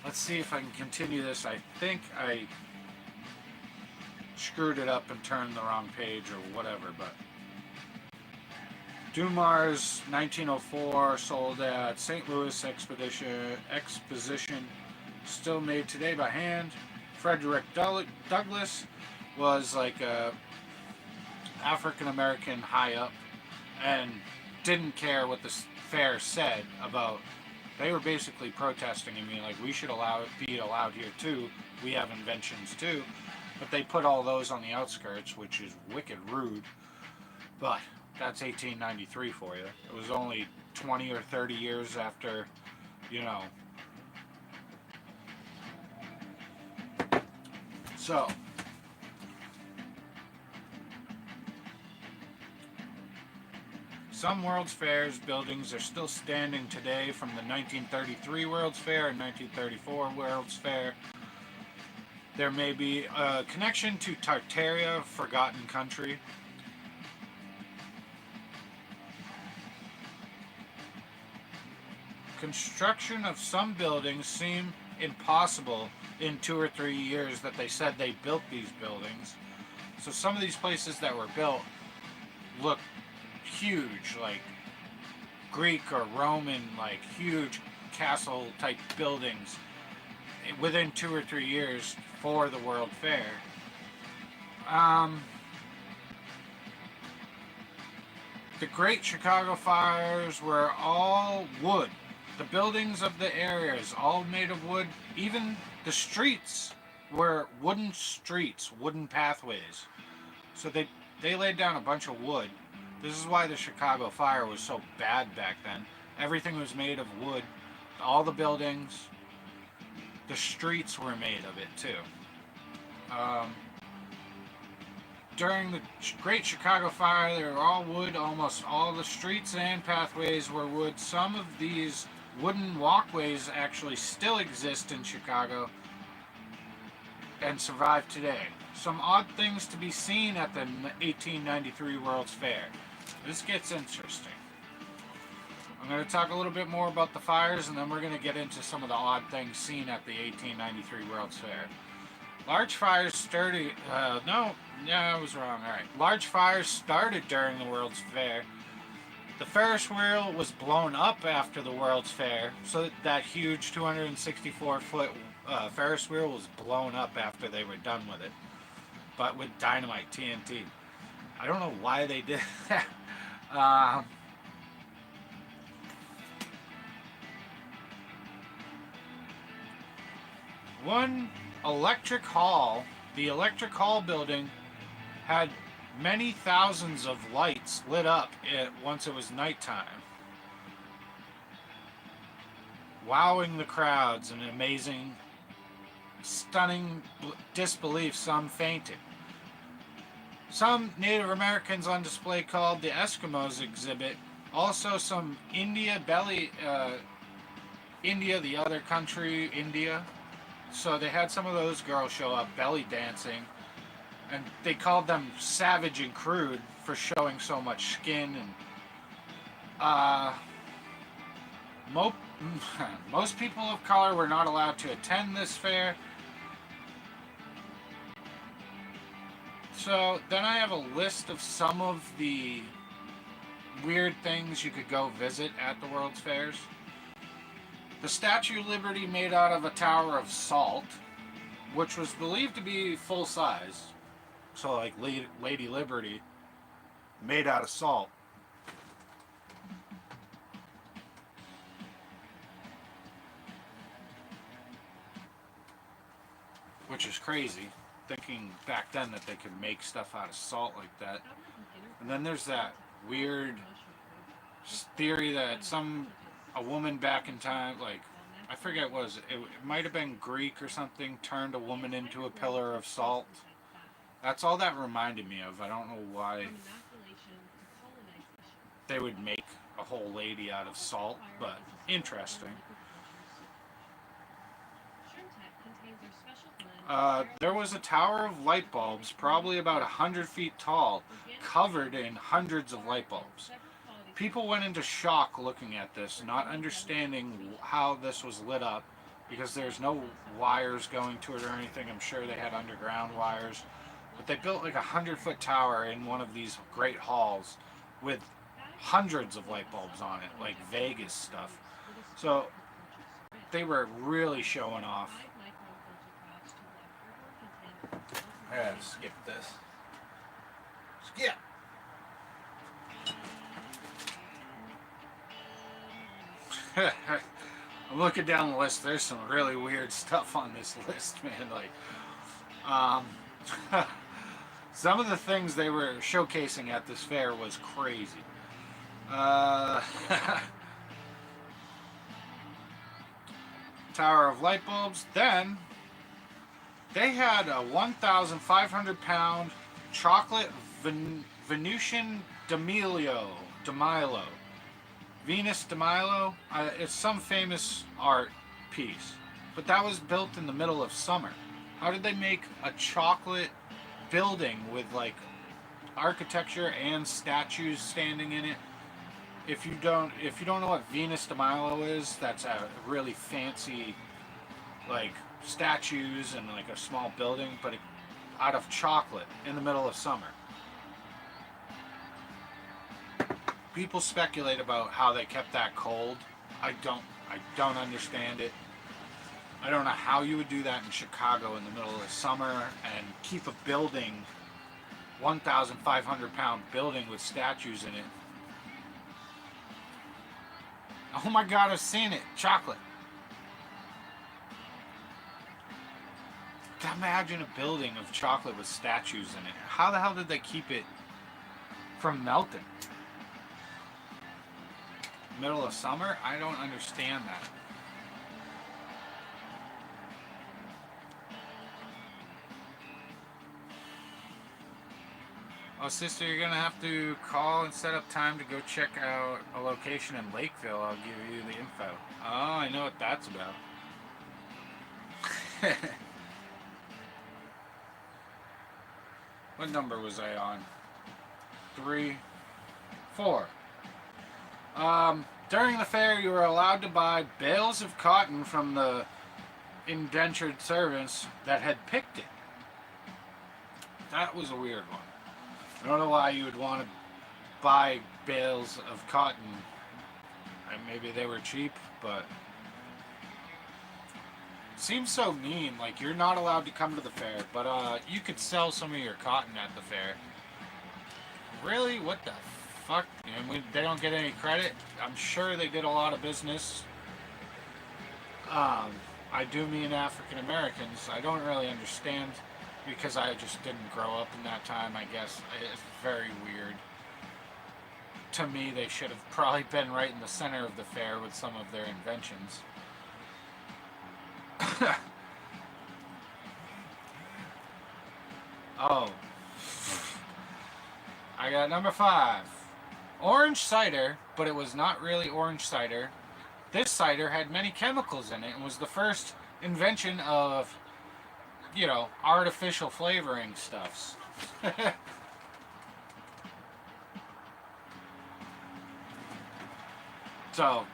Let's see if I can continue this. I think I screwed it up and turned the wrong page or whatever, but... Dumars 1904 sold at St. Louis Exposition, still made today by hand. Frederick Douglass was like a African American high up and didn't care what the fair said about. They were basically protesting and being like, we should be allowed here too. We have inventions too. But they put all those on the outskirts, which is wicked rude. But that's 1893 for you. It was only 20 or 30 years after, you know. So, some World's Fairs buildings are still standing today from the 1933 World's Fair and 1934 World's Fair. There may be a connection to Tartaria, Forgotten Country. Construction of some buildings seem impossible in 2 or 3 years that they said they built these buildings. So some of these places that were built look huge, like Greek or Roman, like huge castle type buildings within 2 or 3 years for the World Fair. The Great Chicago Fires were all wood. The buildings of the areas all made of wood. Even the streets were wooden streets, wooden pathways. So they laid down a bunch of wood. This is why the Chicago Fire was so bad back then. Everything was made of wood. All the buildings, the streets were made of it too. During the Great Chicago Fire, they were all wood. Almost all the streets and pathways were wood. Some of these wooden walkways actually still exist in Chicago and survive today. Some odd things to be seen at the 1893 World's Fair. This gets interesting. I'm going to talk a little bit more about the fires, and then we're going to get into some of the odd things seen at the 1893 World's Fair. Large fires started. No, yeah, I was wrong. All right. Large fires started during the World's Fair. The Ferris wheel was blown up after the World's Fair, so that huge 264-foot Ferris wheel was blown up after they were done with it, but with dynamite TNT. I don't know why they did that. Um, One electric hall, the electric hall building, had many thousands of lights lit up once it was nighttime, wowing the crowds and amazing, stunning disbelief. Some fainted. Some Native Americans on display called the Eskimos exhibit. Also, some India, the other country, India. So they had some of those girls show up belly dancing, and they called them savage and crude for showing so much skin. And uh, mo- most people of color were not allowed to attend this fair. So then I have a list of some of the weird things you could go visit at the World's Fairs. The Statue of Liberty made out of a tower of salt, which was believed to be full size. So like Lady Liberty made out of salt. Which is crazy, thinking back then that they could make stuff out of salt like that. And then there's that weird theory that a woman back in time, like I forget what it might have been Greek or something, turned a woman into a pillar of salt. That's all that reminded me of. I don't know why they would make a whole lady out of salt, but interesting. There was a tower of light bulbs, probably about 100 feet tall, covered in hundreds of light bulbs. People went into shock looking at this, not understanding how this was lit up, because there's no wires going to it or anything. I'm sure they had underground wires. But they built like a 100-foot tower in one of these great halls with hundreds of light bulbs on it, like Vegas stuff. So they were really showing off. I gotta skip this. Skip! I'm looking down the list. There's some really weird stuff on this list, man. Like, um, some of the things they were showcasing at this fair was crazy. Tower of light bulbs. Then they had a 1,500-pound chocolate Venusian DeMilo. Venus de Milo. It's some famous art piece, but that was built in the middle of summer. How did they make a chocolate building with like architecture and statues standing in it? If you don't know what Venus de Milo is, that's a really fancy like statues and like a small building, but out of chocolate in the middle of summer. People speculate about how they kept that cold. I don't understand it. I don't know how you would do that in Chicago in the middle of summer and keep a building, 1,500-pound building with statues in it. Oh my God, I've seen it. Chocolate. Imagine a building of chocolate with statues in it. How the hell did they keep it from melting? Middle of summer? I don't understand that. Oh, sister, you're gonna have to call and set up time to go check out a location in Lakeville. I'll give you the info. Oh, I know what that's about. What number was I on? 3, 4. During the fair, you were allowed to buy bales of cotton from the indentured servants that had picked it. That was a weird one. I don't know why you would want to buy bales of cotton. And maybe they were cheap, but it seems so mean. Like, you're not allowed to come to the fair, but you could sell some of your cotton at the fair. Really? What the fuck? And they don't get any credit? I'm sure they did a lot of business. I do mean African Americans. I don't really understand because I just didn't grow up in that time, I guess. It's very weird. To me, they should have probably been right in the center of the fair with some of their inventions. Oh. I got number 5. Orange cider, but it was not really orange cider. This cider had many chemicals in it and was the first invention of, artificial flavoring stuffs. So,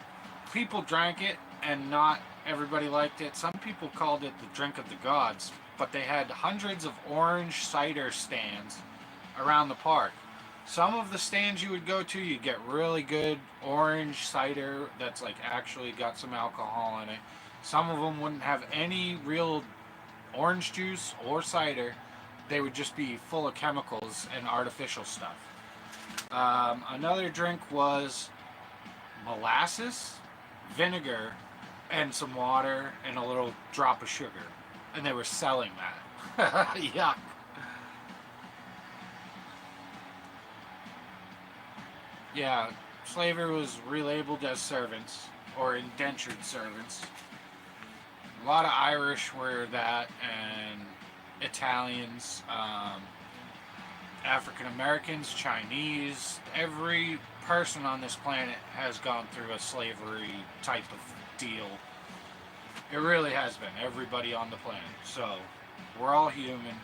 people drank it and not everybody liked it. Some people called it the drink of the gods, but they had hundreds of orange cider stands around the park. Some of the stands you would go to, you'd get really good orange cider that's like actually got some alcohol in it. Some of them wouldn't have any real orange juice or cider. They would just be full of chemicals and artificial stuff. Another drink was molasses, vinegar, and some water and a little drop of sugar. And they were selling that. Yuck. Yeah, slavery was relabeled as servants, or indentured servants. A lot of Irish were that, and Italians, African Americans, Chinese. Every person on this planet has gone through a slavery type of deal. It really has been. Everybody on the planet. So, we're all human.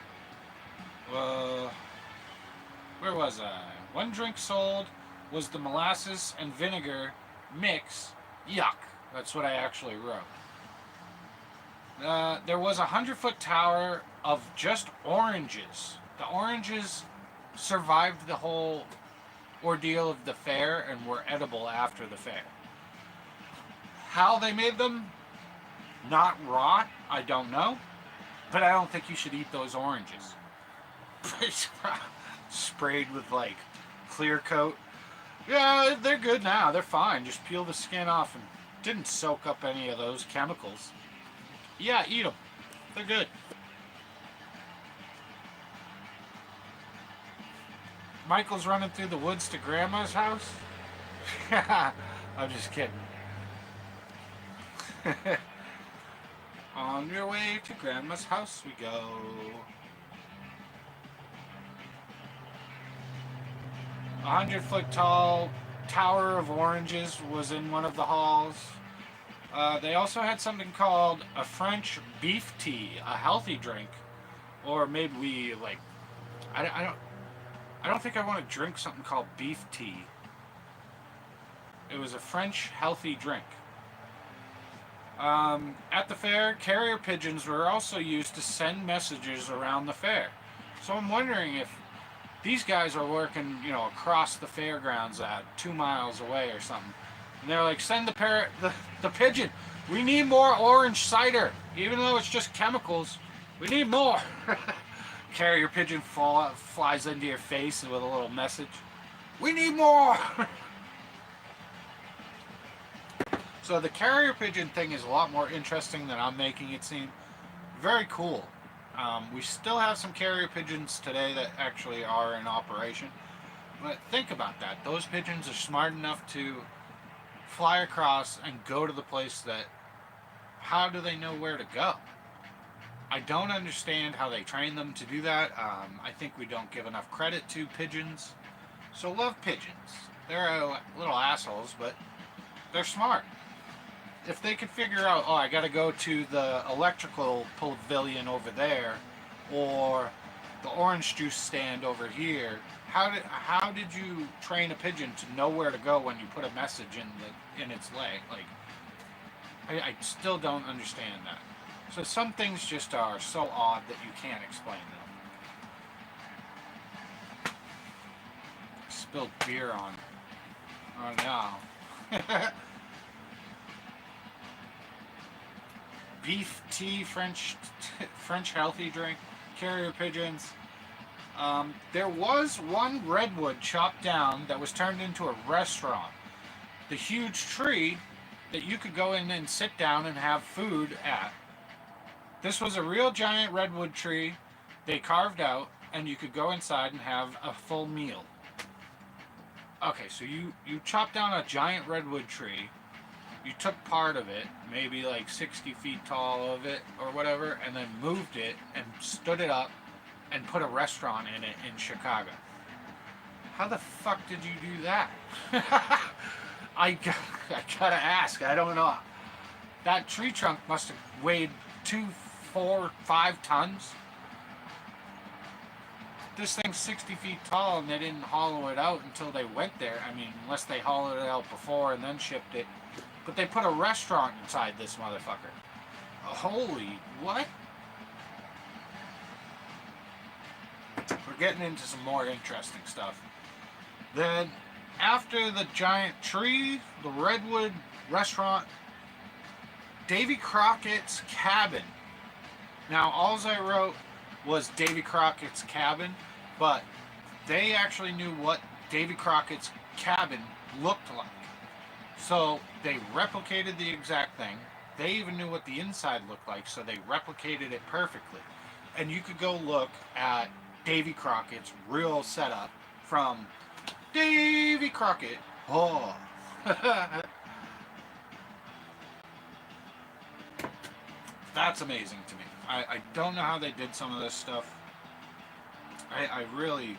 Where was I? One drink sold was the molasses and vinegar mix. Yuck. That's what I actually wrote. There was a 100-foot tower of just oranges. The oranges survived the whole ordeal of the fair and were edible after the fair. How they made them? Not raw, I don't know. But I don't think you should eat those oranges. Sprayed with like clear coat. Yeah, they're good now. They're fine. Just peel the skin off and didn't soak up any of those chemicals. Yeah, eat them. They're good. Michael's running through the woods to Grandma's house. I'm just kidding. On your way to Grandma's house we go. A 100-foot tall tower of oranges was in one of the halls. They also had something called a French beef tea, a healthy drink, or maybe we like. I don't think I want to drink something called beef tea. It was a French healthy drink. At the fair, carrier pigeons were also used to send messages around the fair. So I'm wondering if these guys are working, across the fairgrounds at 2 miles away or something. And they're like, send the pigeon. We need more orange cider. Even though it's just chemicals, we need more. Carrier pigeon flies into your face with a little message. We need more. So the carrier pigeon thing is a lot more interesting than I'm making it seem. Very cool. We still have some carrier pigeons today that actually are in operation. But think about that. Those pigeons are smart enough to fly across and go to the place that... How do they know where to go? I don't understand how they train them to do that. I think we don't give enough credit to pigeons. So love pigeons. They're little assholes, but they're smart. If they could figure out, I gotta go to the electrical pavilion over there, or the orange juice stand over here, how did you train a pigeon to know where to go when you put a message in its leg? Like, I still don't understand that. So some things just are so odd that you can't explain them. Spilled beer on. Oh no. Beef tea, French healthy drink, carrier pigeons. There was one redwood chopped down that was turned into a restaurant. The huge tree that you could go in and sit down and have food at. This was a real giant redwood tree they carved out, and you could go inside and have a full meal. Okay, so you chopped down a giant redwood tree. You took part of it, maybe like 60 feet tall of it or whatever, and then moved it and stood it up and put a restaurant in it in Chicago. How the fuck did you do that? I gotta ask. I don't know. That tree trunk must have weighed 2, 4, 5 tons. This thing's 60 feet tall, and they didn't hollow it out until they went there. I mean, unless they hollowed it out before and then shipped it. But they put a restaurant inside this motherfucker. Holy, what? We're getting into some more interesting stuff. Then, after the giant tree, the redwood restaurant, Davy Crockett's cabin. Now, all I wrote was Davy Crockett's cabin, but they actually knew what Davy Crockett's cabin looked like. So they replicated the exact thing. They even knew what the inside looked like, so they replicated it perfectly. And you could go look at Davy Crockett's real setup from Davy Crockett. Oh. That's amazing to me. I don't know how they did some of this stuff. I really...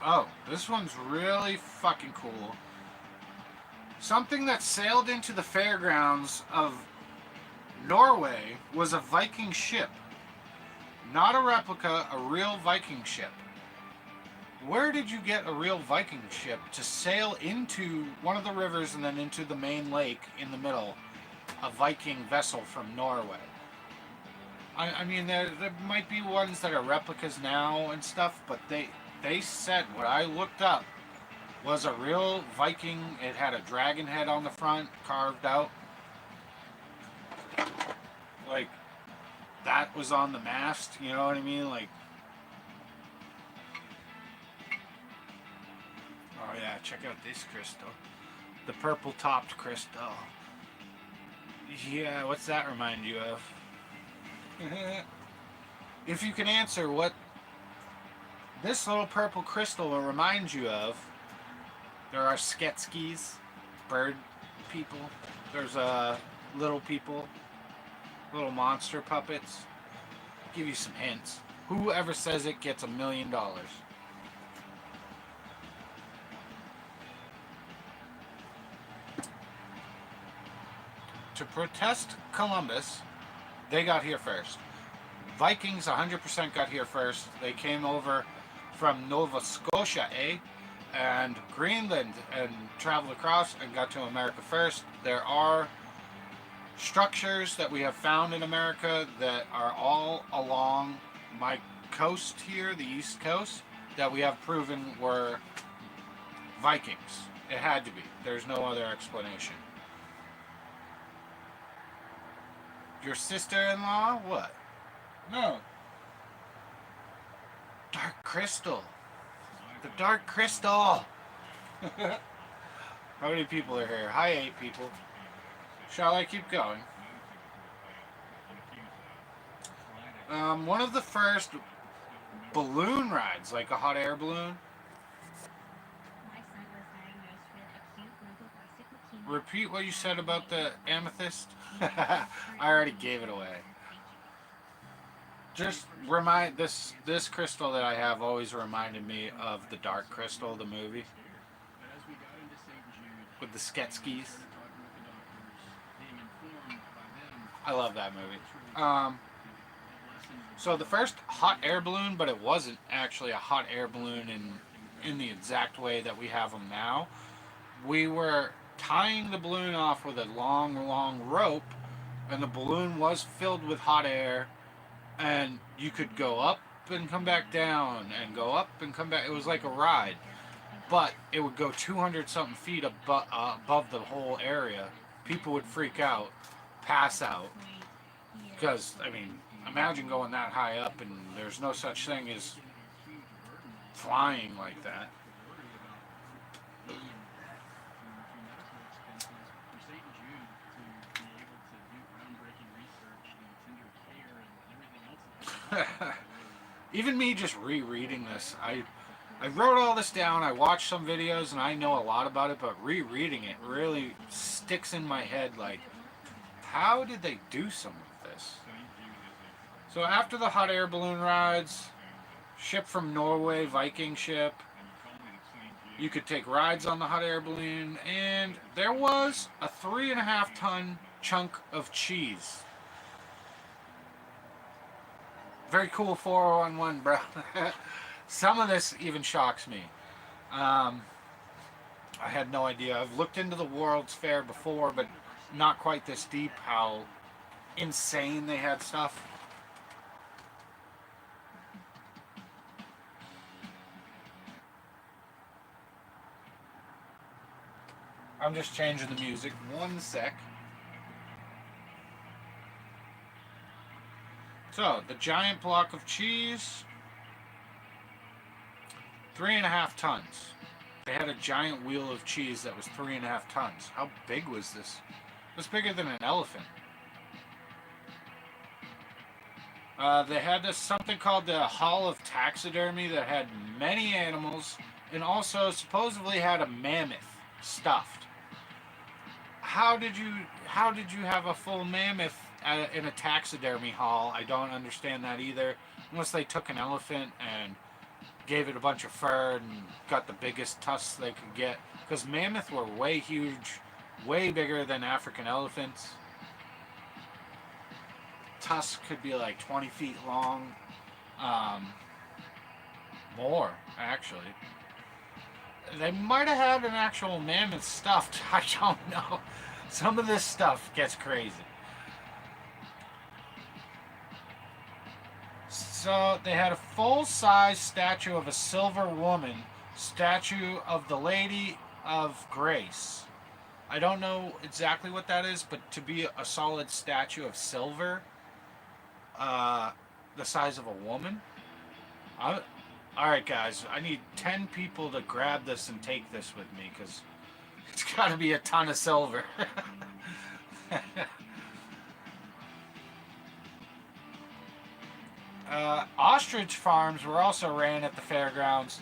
Oh, this one's really fucking cool. Something that sailed into the fairgrounds of Norway was a Viking ship. Not a replica, a real Viking ship. Where did you get a real Viking ship to sail into one of the rivers and then into the main lake in the middle? A Viking vessel from Norway. I mean, there might be ones that are replicas now and stuff, but they said, what I looked up was a real Viking. It had a dragon head on the front, carved out. Like, that was on the mast, you know what I mean? Like, oh yeah, check out this crystal. The purple topped crystal. Yeah, what's that remind you of? If you can answer what this little purple crystal will remind you of, there are sketskis, bird people. There's little people, little monster puppets. Give you some hints. Whoever says it gets $1 million. To protest Columbus, they got here first. Vikings 100% got here first. They came over from Nova Scotia, and Greenland, and traveled across and got to America first. There are structures that we have found in America that are all along my coast here, the East Coast, that we have proven were Vikings. It had to be. There's no other explanation. Your sister-in-law? What? No. Dark crystal. The dark crystal. How many people are here? Hi, 8 people. Shall I keep going? One of the first balloon rides, like a hot air balloon. Repeat what you said about the amethyst. I already gave it away. Just remind this crystal that I have always reminded me of the Dark Crystal, the movie, with the Sketskis. I love that movie. So the first hot air balloon, but it wasn't actually a hot air balloon in the exact way that we have them now. We were tying the balloon off with a long rope, and the balloon was filled with hot air, and you could go up and come back down, and go up and come back. It was like a ride, but it would go 200 something feet above the whole area. People would freak out, pass out, because, I mean, imagine going that high up, and there's no such thing as flying like that. Even me just rereading this, I wrote all this down, I watched some videos, and I know a lot about it, but rereading it really sticks in my head, like, how did they do some of this? So after the hot air balloon rides, ship from Norway, Viking ship, you could take rides on the hot air balloon, and there was a 3.5 ton chunk of cheese. Very cool 411, bro. Some of this even shocks me. I had no idea. I've looked into the World's Fair before, but not quite this deep, how insane they had stuff. I'm just changing the music. 1 sec. So, the giant block of cheese, 3.5 tons. They had a giant wheel of cheese that was 3.5 tons. How big was this? It was bigger than an elephant. They had this something called the Hall of Taxidermy that had many animals, and also supposedly had a mammoth stuffed. How did you have a full mammoth in a taxidermy hall? I don't understand that either. Unless they took an elephant and gave it a bunch of fur and got the biggest tusks they could get. Because mammoths were way huge, way bigger than African elephants. Tusks could be like 20 feet long. More, actually. They might have had an actual mammoth stuffed. I don't know. Some of this stuff gets crazy. So they had a full-size statue of a silver woman, statue of the Lady of Grace. I don't know exactly what that is, but to be a solid statue of silver, the size of a woman. Alright guys, I need 10 people to grab this and take this with me, because it's got to be a ton of silver. Ostrich farms were also ran at the fairgrounds,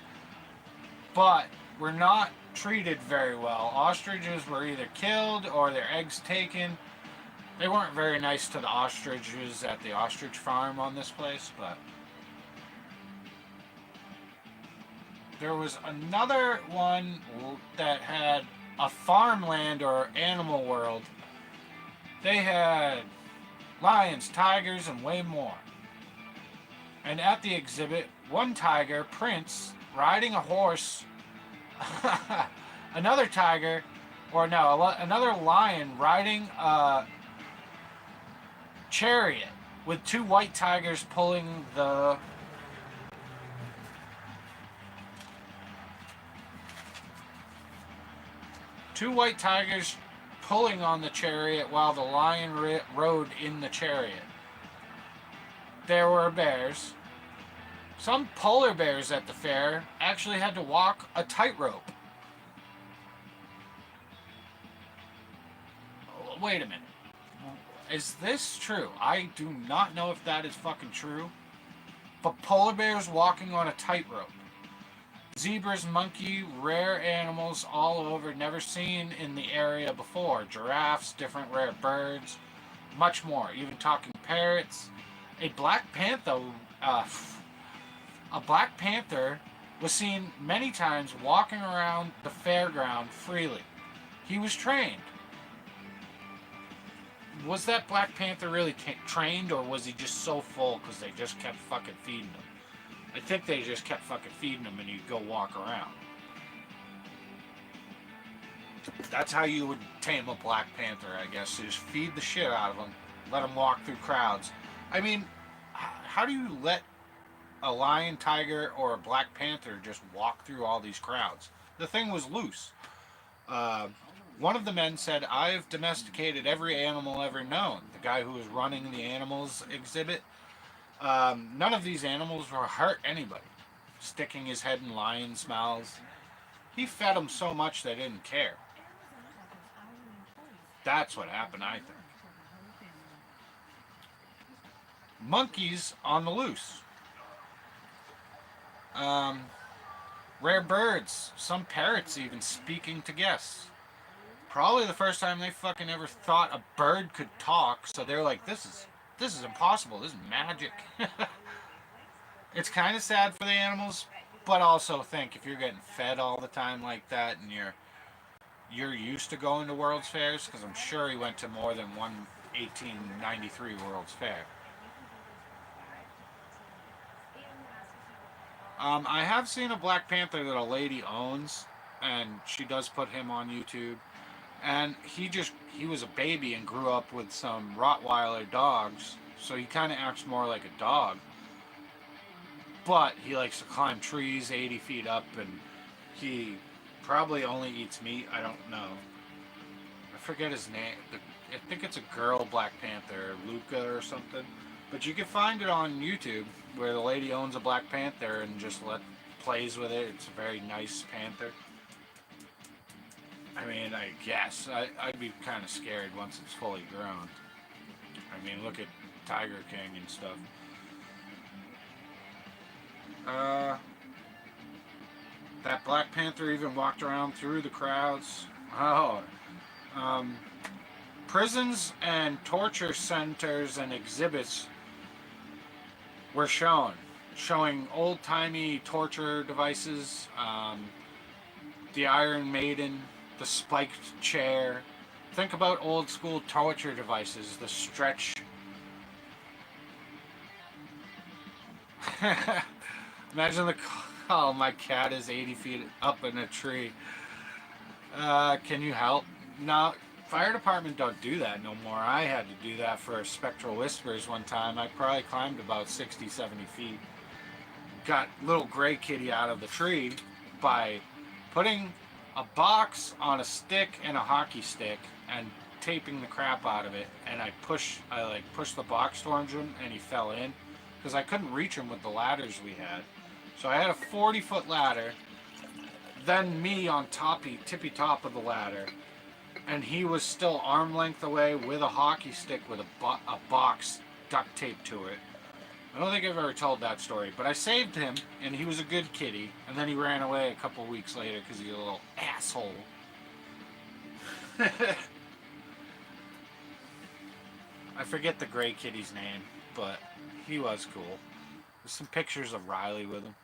but were not treated very well. Ostriches were either killed or their eggs taken. They weren't very nice to the ostriches at the ostrich farm on this place, but there was another one that had a farmland or animal world. They had lions, tigers, and way more. And at the exhibit, one tiger, Prince, riding a horse, another tiger, or no, another lion riding a chariot with 2 white tigers pulling the on the chariot while the lion rode in the chariot. There were bears. Some polar bears at the fair actually had to walk a tightrope. Wait a minute. Is this true? I do not know if that is fucking true. But polar bears walking on a tightrope. Zebras, monkey, rare animals all over, never seen in the area before. Giraffes, different rare birds, much more. Even talking parrots. A black panther was seen many times walking around the fairground freely. He was trained. Was that Black Panther really trained, or was he just so full because they just kept fucking feeding him? I think they just kept fucking feeding him and he'd go walk around. That's how you would tame a black panther, I guess. You just feed the shit out of them, let them walk through crowds. I mean, how do you let a lion, tiger, or a black panther just walk through all these crowds? The thing was loose. Uh, One of the men said, "I've domesticated every animal ever known." The guy who was running the animals exhibit. None of these animals will hurt anybody. Sticking his head in lions' mouths. He fed them so much they didn't care. That's what happened, I think. Monkeys on the loose. Um, Rare birds. Some parrots even speaking to guests. Probably the first time they fucking ever thought a bird could talk. So they're like, this is impossible. This is magic. It's kind of sad for the animals, but also think if you're getting fed all the time like that and you're used to going to World's Fairs, because I'm sure he went to more than one 1893 World's Fair. I have seen a Black Panther that a lady owns, and she does put him on YouTube. And he was a baby and grew up with some Rottweiler dogs, so he kind of acts more like a dog. But he likes to climb trees 80 feet up, and he probably only eats meat. I don't know. I forget his name. I think it's a girl Black Panther, Luca or something. But you can find it on YouTube where the lady owns a Black Panther and just plays with it. It's a very nice panther. I mean, I guess I'd be kind of scared once it's fully grown. I mean, look at Tiger King and stuff. Uh, that Black Panther even walked around through the crowds. Oh, um, prisons and torture centers and exhibits were showing old-timey torture devices, the Iron Maiden, the spiked chair. Think about old school torture devices, the stretch. Imagine oh, my cat is 80 feet up in a tree. Can you help? No, fire department don't do that no more. I had to do that for Spectral Whispers one time. I probably climbed about 60, 70 feet. Got little gray kitty out of the tree by putting a box on a stick and a hockey stick and taping the crap out of it. And I pushed the box towards him and he fell in because I couldn't reach him with the ladders we had. So I had a 40-foot ladder, then me on tippy top of the ladder, and he was still arm length away with a hockey stick with a box duct taped to it. I don't think I've ever told that story, but I saved him, and he was a good kitty, and then he ran away a couple weeks later because he's a little asshole. I forget the gray kitty's name, but he was cool. There's some pictures of Riley with him.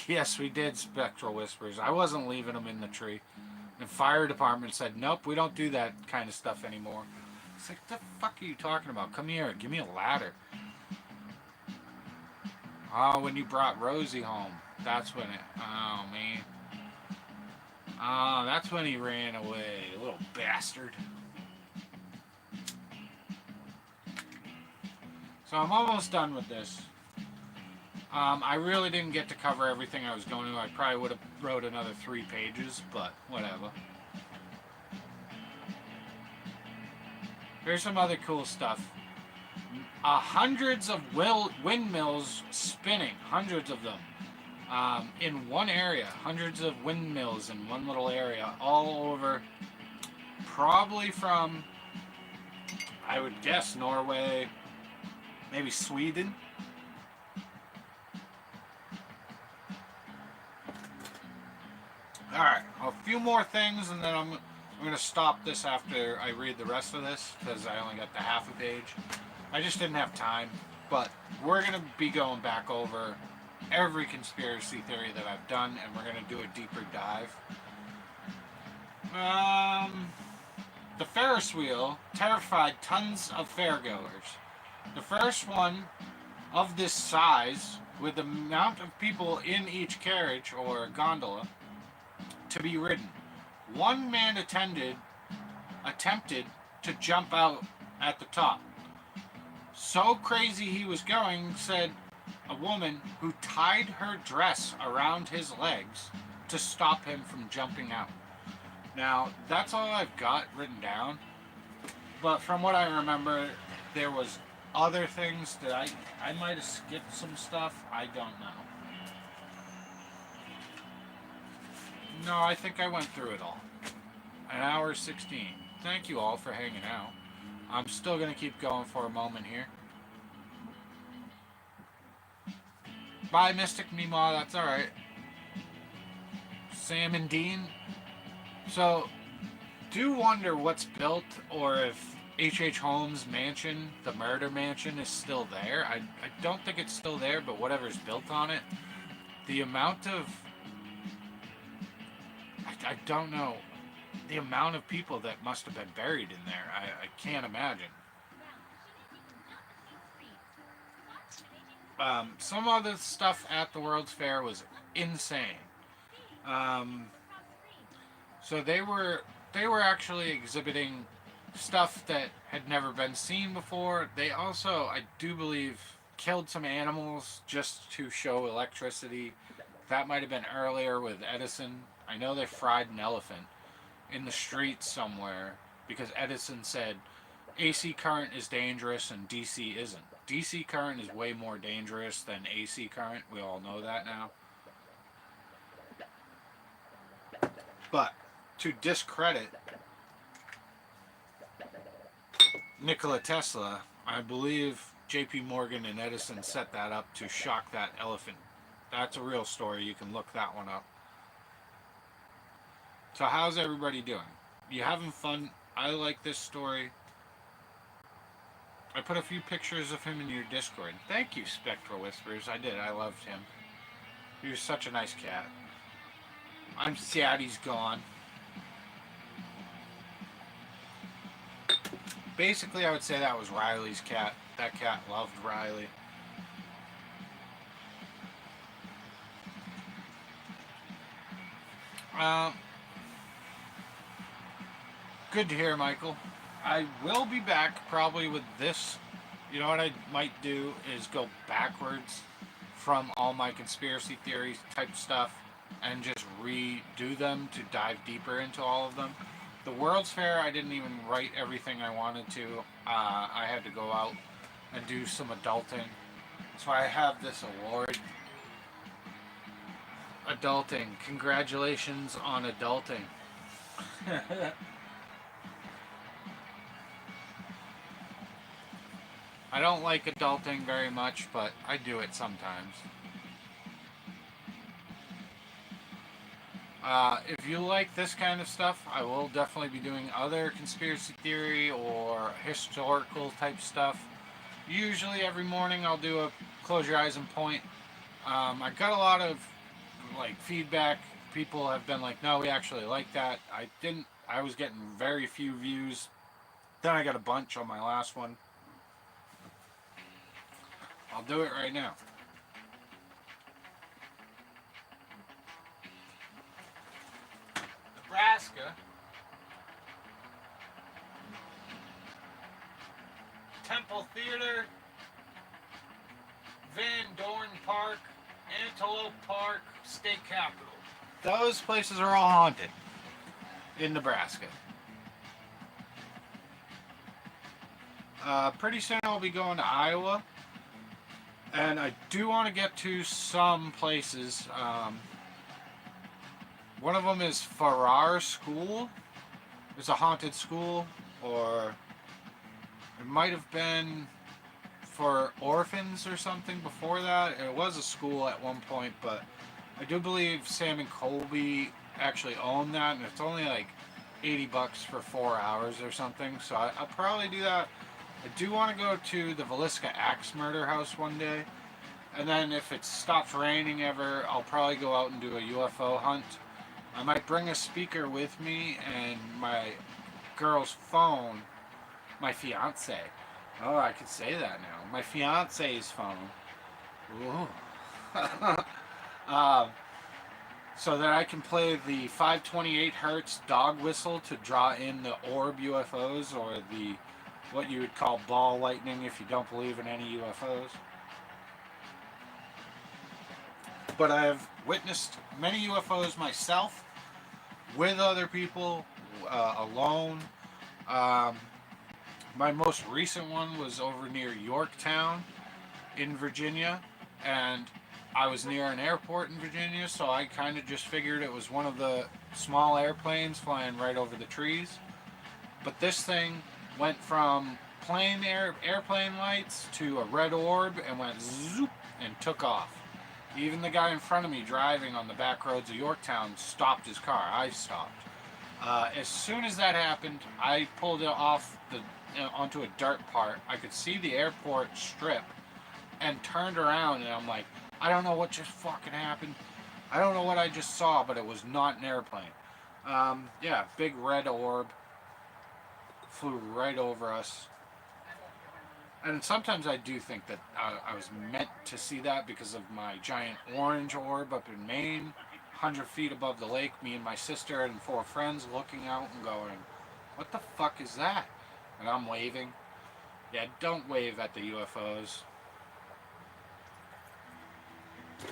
Yes, we did Spectral Whispers. I wasn't leaving him in the tree. The fire department said, nope, we don't do that kind of stuff anymore. It's like, the fuck are you talking about? Come here, give me a ladder. Oh, when you brought Rosie home. That's when it... Oh, man. Oh, that's when he ran away. Little bastard. So I'm almost done with this. I really didn't get to cover everything I was going to. I probably would have wrote another 3 pages, but whatever. Here's some other cool stuff. Hundreds of windmills spinning, hundreds of them, in one area. Hundreds of windmills in one little area, all over, probably from, I would guess, Norway, maybe Sweden. Alright, a few more things and then I'm going to stop this after I read the rest of this because I only got the half a page. I just didn't have time, but we're going to be going back over every conspiracy theory that I've done and we're going to do a deeper dive. The Ferris wheel terrified tons of fairgoers. The first one of this size with the amount of people in each carriage or gondola to be ridden. One man attempted to jump out at the top. So crazy he was going, said a woman who tied her dress around his legs to stop him from jumping out. Now, that's all I've got written down. But from what I remember, there was other things that I might have skipped some stuff. I don't know. No, I think I went through it all. An hour 16. Thank you all for hanging out. I'm still going to keep going for a moment here. Bye, Mystic Meemaw. That's alright. Sam and Dean. So, do wonder what's built, or if H.H. Holmes' mansion, the murder mansion, is still there. I don't think it's still there, but whatever's built on it, the amount of... I don't know. The amount of people that must have been buried in there, I can't imagine. Some of the stuff at the World's Fair was insane. So they were actually exhibiting stuff that had never been seen before. They also, I do believe, killed some animals just to show electricity. That might have been earlier with Edison. I know they fried an elephant in the street somewhere because Edison said AC current is dangerous and DC isn't. DC current is way more dangerous than AC current. We all know that now. But to discredit Nikola Tesla, I believe JP Morgan and Edison set that up to shock that elephant. That's a real story. You can look that one up. So how's everybody doing? You having fun? I like this story. I put a few pictures of him in your Discord. Thank you, Spectral Whispers. I did. I loved him. He was such a nice cat. I'm sad he's gone. Basically, I would say that was Riley's cat. That cat loved Riley. Good to hear, Michael. I will be back probably with this. You know what I might do is go backwards from all my conspiracy theories type stuff and just redo them to dive deeper into all of them. The World's Fair, I didn't even write everything I wanted to. I had to go out and do some adulting. So I have this award. Adulting. Congratulations on adulting. I don't like adulting very much, but I do it sometimes. If you like this kind of stuff, I will definitely be doing other conspiracy theory or historical type stuff. Usually every morning I'll do a close your eyes and point. I got a lot of feedback. People have been like, no, we actually like that. I was getting very few views. Then I got a bunch on my last one. I'll do it right now. Nebraska. Temple Theater. Van Dorn Park. Antelope Park. State Capitol. Those places are all haunted in Nebraska. Pretty soon I'll be going to Iowa. And I do want to get to some places. One of them is Farrar School. It's a haunted school, or it might have been for orphans or something before that. It was a school at one point, but I do believe Sam and Colby actually own that, and it's only like $80 for 4 hours or something. So I'll probably do that. I do want to go to the Villisca Axe Murder House one day. And then if it stops raining ever, I'll probably go out and do a UFO hunt. I might bring a speaker with me and my girl's phone. My fiance. Oh, I could say that now. My fiance's phone. Ooh. so that I can play the 528 hertz dog whistle to draw in the orb UFOs, or the what you would call ball lightning if you don't believe in any UFOs. But I have witnessed many UFOs myself, with other people, alone. Um, my most recent one was over near Yorktown in Virginia, and I was near an airport in Virginia, so I kind of just figured it was one of the small airplanes flying right over the trees. But this thing went from airplane lights to a red orb and went zoop and took off. Even the guy in front of me driving on the back roads of Yorktown stopped his car. I stopped. As soon as that happened, I pulled it off onto a dirt part. I could see the airport strip and turned around, and I'm like, I don't know what just fucking happened. I don't know what I just saw, but it was not an airplane. Yeah, big red orb flew right over us. And sometimes I do think that I was meant to see that because of my giant orange orb up in Maine, 100 feet above the lake, me and my sister and 4 friends looking out and going, what the fuck is that? And I'm waving. Yeah, don't wave at the UFOs.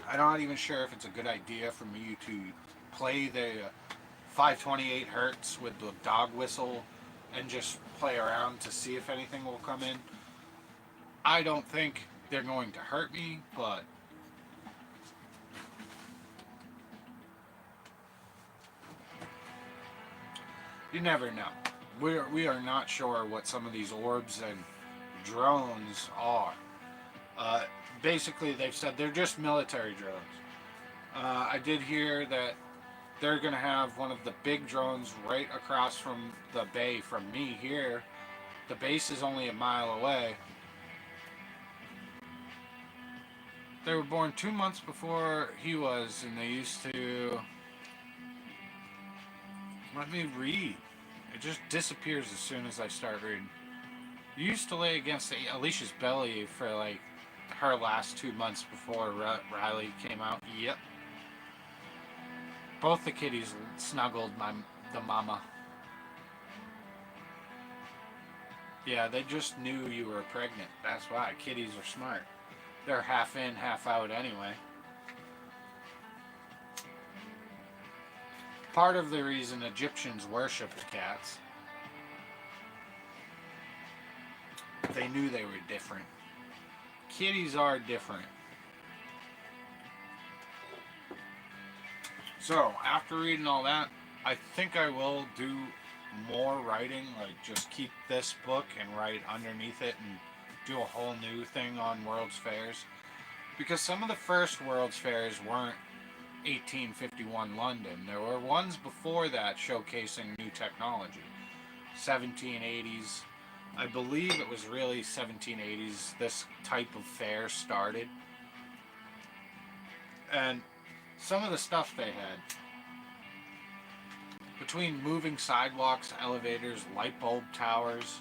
I'm not even sure if it's a good idea for me to play the 528 hertz with the dog whistle and just play around to see if anything will come in. I don't think they're going to hurt me, but you never know. We are not sure what some of these orbs and drones are. Uh, Basically, they've said they're just military drones. I did hear that they're going to have one of the big drones right across from the bay from me here. The base is only a mile away. They were born 2 months before he was, and they used to. Let me read. It just disappears as soon as I start reading. You used to lay against Alicia's belly for like her last 2 months before Riley came out. Yep. Both the kitties snuggled the mama. Yeah, they just knew you were pregnant. That's why kitties are smart. They're half in, half out anyway. Part of the reason Egyptians worshipped cats, they knew they were different. Kitties are different. So, after reading all that, I think I will do more writing, like just keep this book and write underneath it and do a whole new thing on World's Fairs. Because some of the first World's Fairs weren't 1851 London. There were ones before that showcasing new technology. 1780s. I believe it was really 1780s this type of fair started. And some of the stuff they had, between moving sidewalks, elevators, light bulb towers,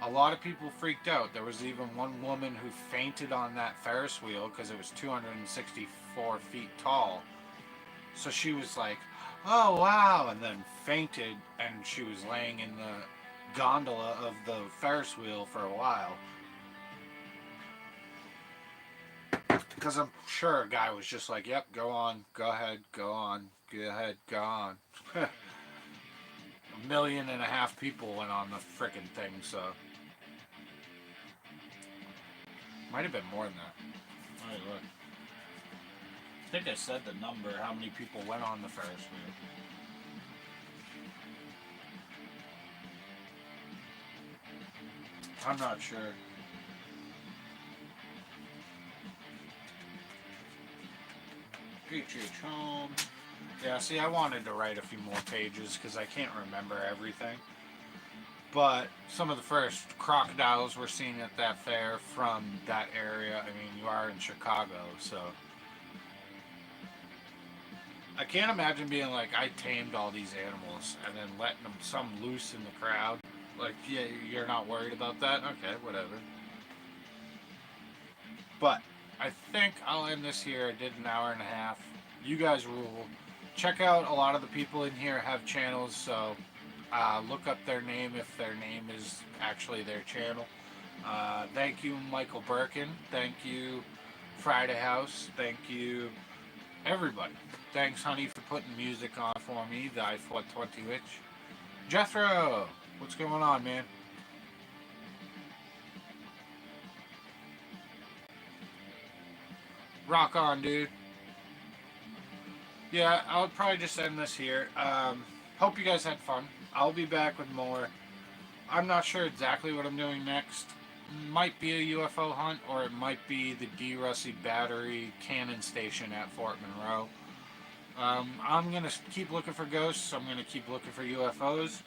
a lot of people freaked out. There was even one woman who fainted on that Ferris wheel because it was 264 feet tall. So she was like, oh wow, and then fainted, and she was laying in the gondola of the Ferris wheel for a while. Because I'm sure a guy was just like, yep, go on, go ahead, go on, go ahead, go on. 1.5 million people went on the frickin' thing, so. Might have been more than that. Alright, look. I think I said the number, how many people went on the Ferris wheel. I'm not sure. H.H. Home. Yeah, see, I wanted to write a few more pages because I can't remember everything. But some of the first crocodiles were seen at that fair from that area. I mean, you are in Chicago, so. I can't imagine being like, I tamed all these animals and then letting them some loose in the crowd. Like, yeah, you're not worried about that? Okay, whatever. But I think I'll end this here. I did an hour and a half. You guys rule. check out a lot of the people in here have channels, so look up their name if their name is actually their channel. Thank you, Michael Birkin. Thank you, Friday House. Thank you, everybody. Thanks, honey, for putting music on for me, the I-420 Witch. Jethro, what's going on, man? Rock on, dude. Yeah, I'll probably just end this here. Hope you guys had fun. I'll be back with more. I'm not sure exactly what I'm doing next. Might be a UFO hunt, or it might be the D. Russie Battery Cannon Station at Fort Monroe. I'm going to keep looking for ghosts. I'm going to keep looking for UFOs.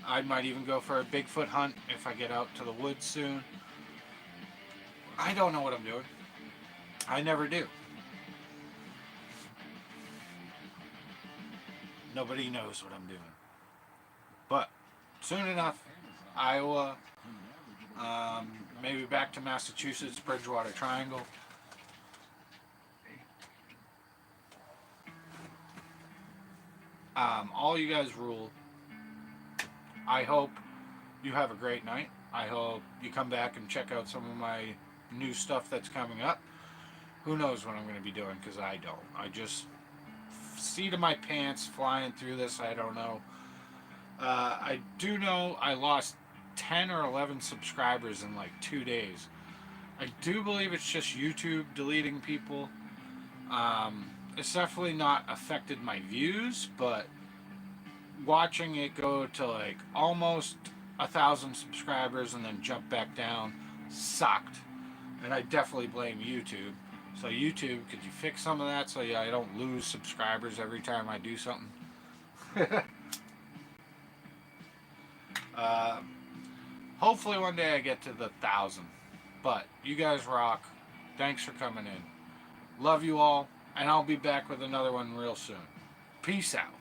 I might even go for a Bigfoot hunt if I get out to the woods soon. I don't know what I'm doing. I never do. Nobody knows what I'm doing. But soon enough, Iowa, maybe back to Massachusetts, Bridgewater Triangle. All you guys rule. I hope you have a great night. I hope you come back and check out some of my new stuff that's coming up. Who knows what I'm going to be doing, because I don't. I just seat of my pants flying through this. I don't know. I do know I lost 10 or 11 subscribers in like 2 days. I do believe it's just YouTube deleting people. It's definitely not affected my views, but watching it go to like almost 1,000 subscribers and then jump back down sucked. And I definitely blame YouTube. So YouTube, could you fix some of that so I don't lose subscribers every time I do something? Hopefully one day I get to the 1,000. But you guys rock. Thanks for coming in. Love you all, and I'll be back with another one real soon. Peace out.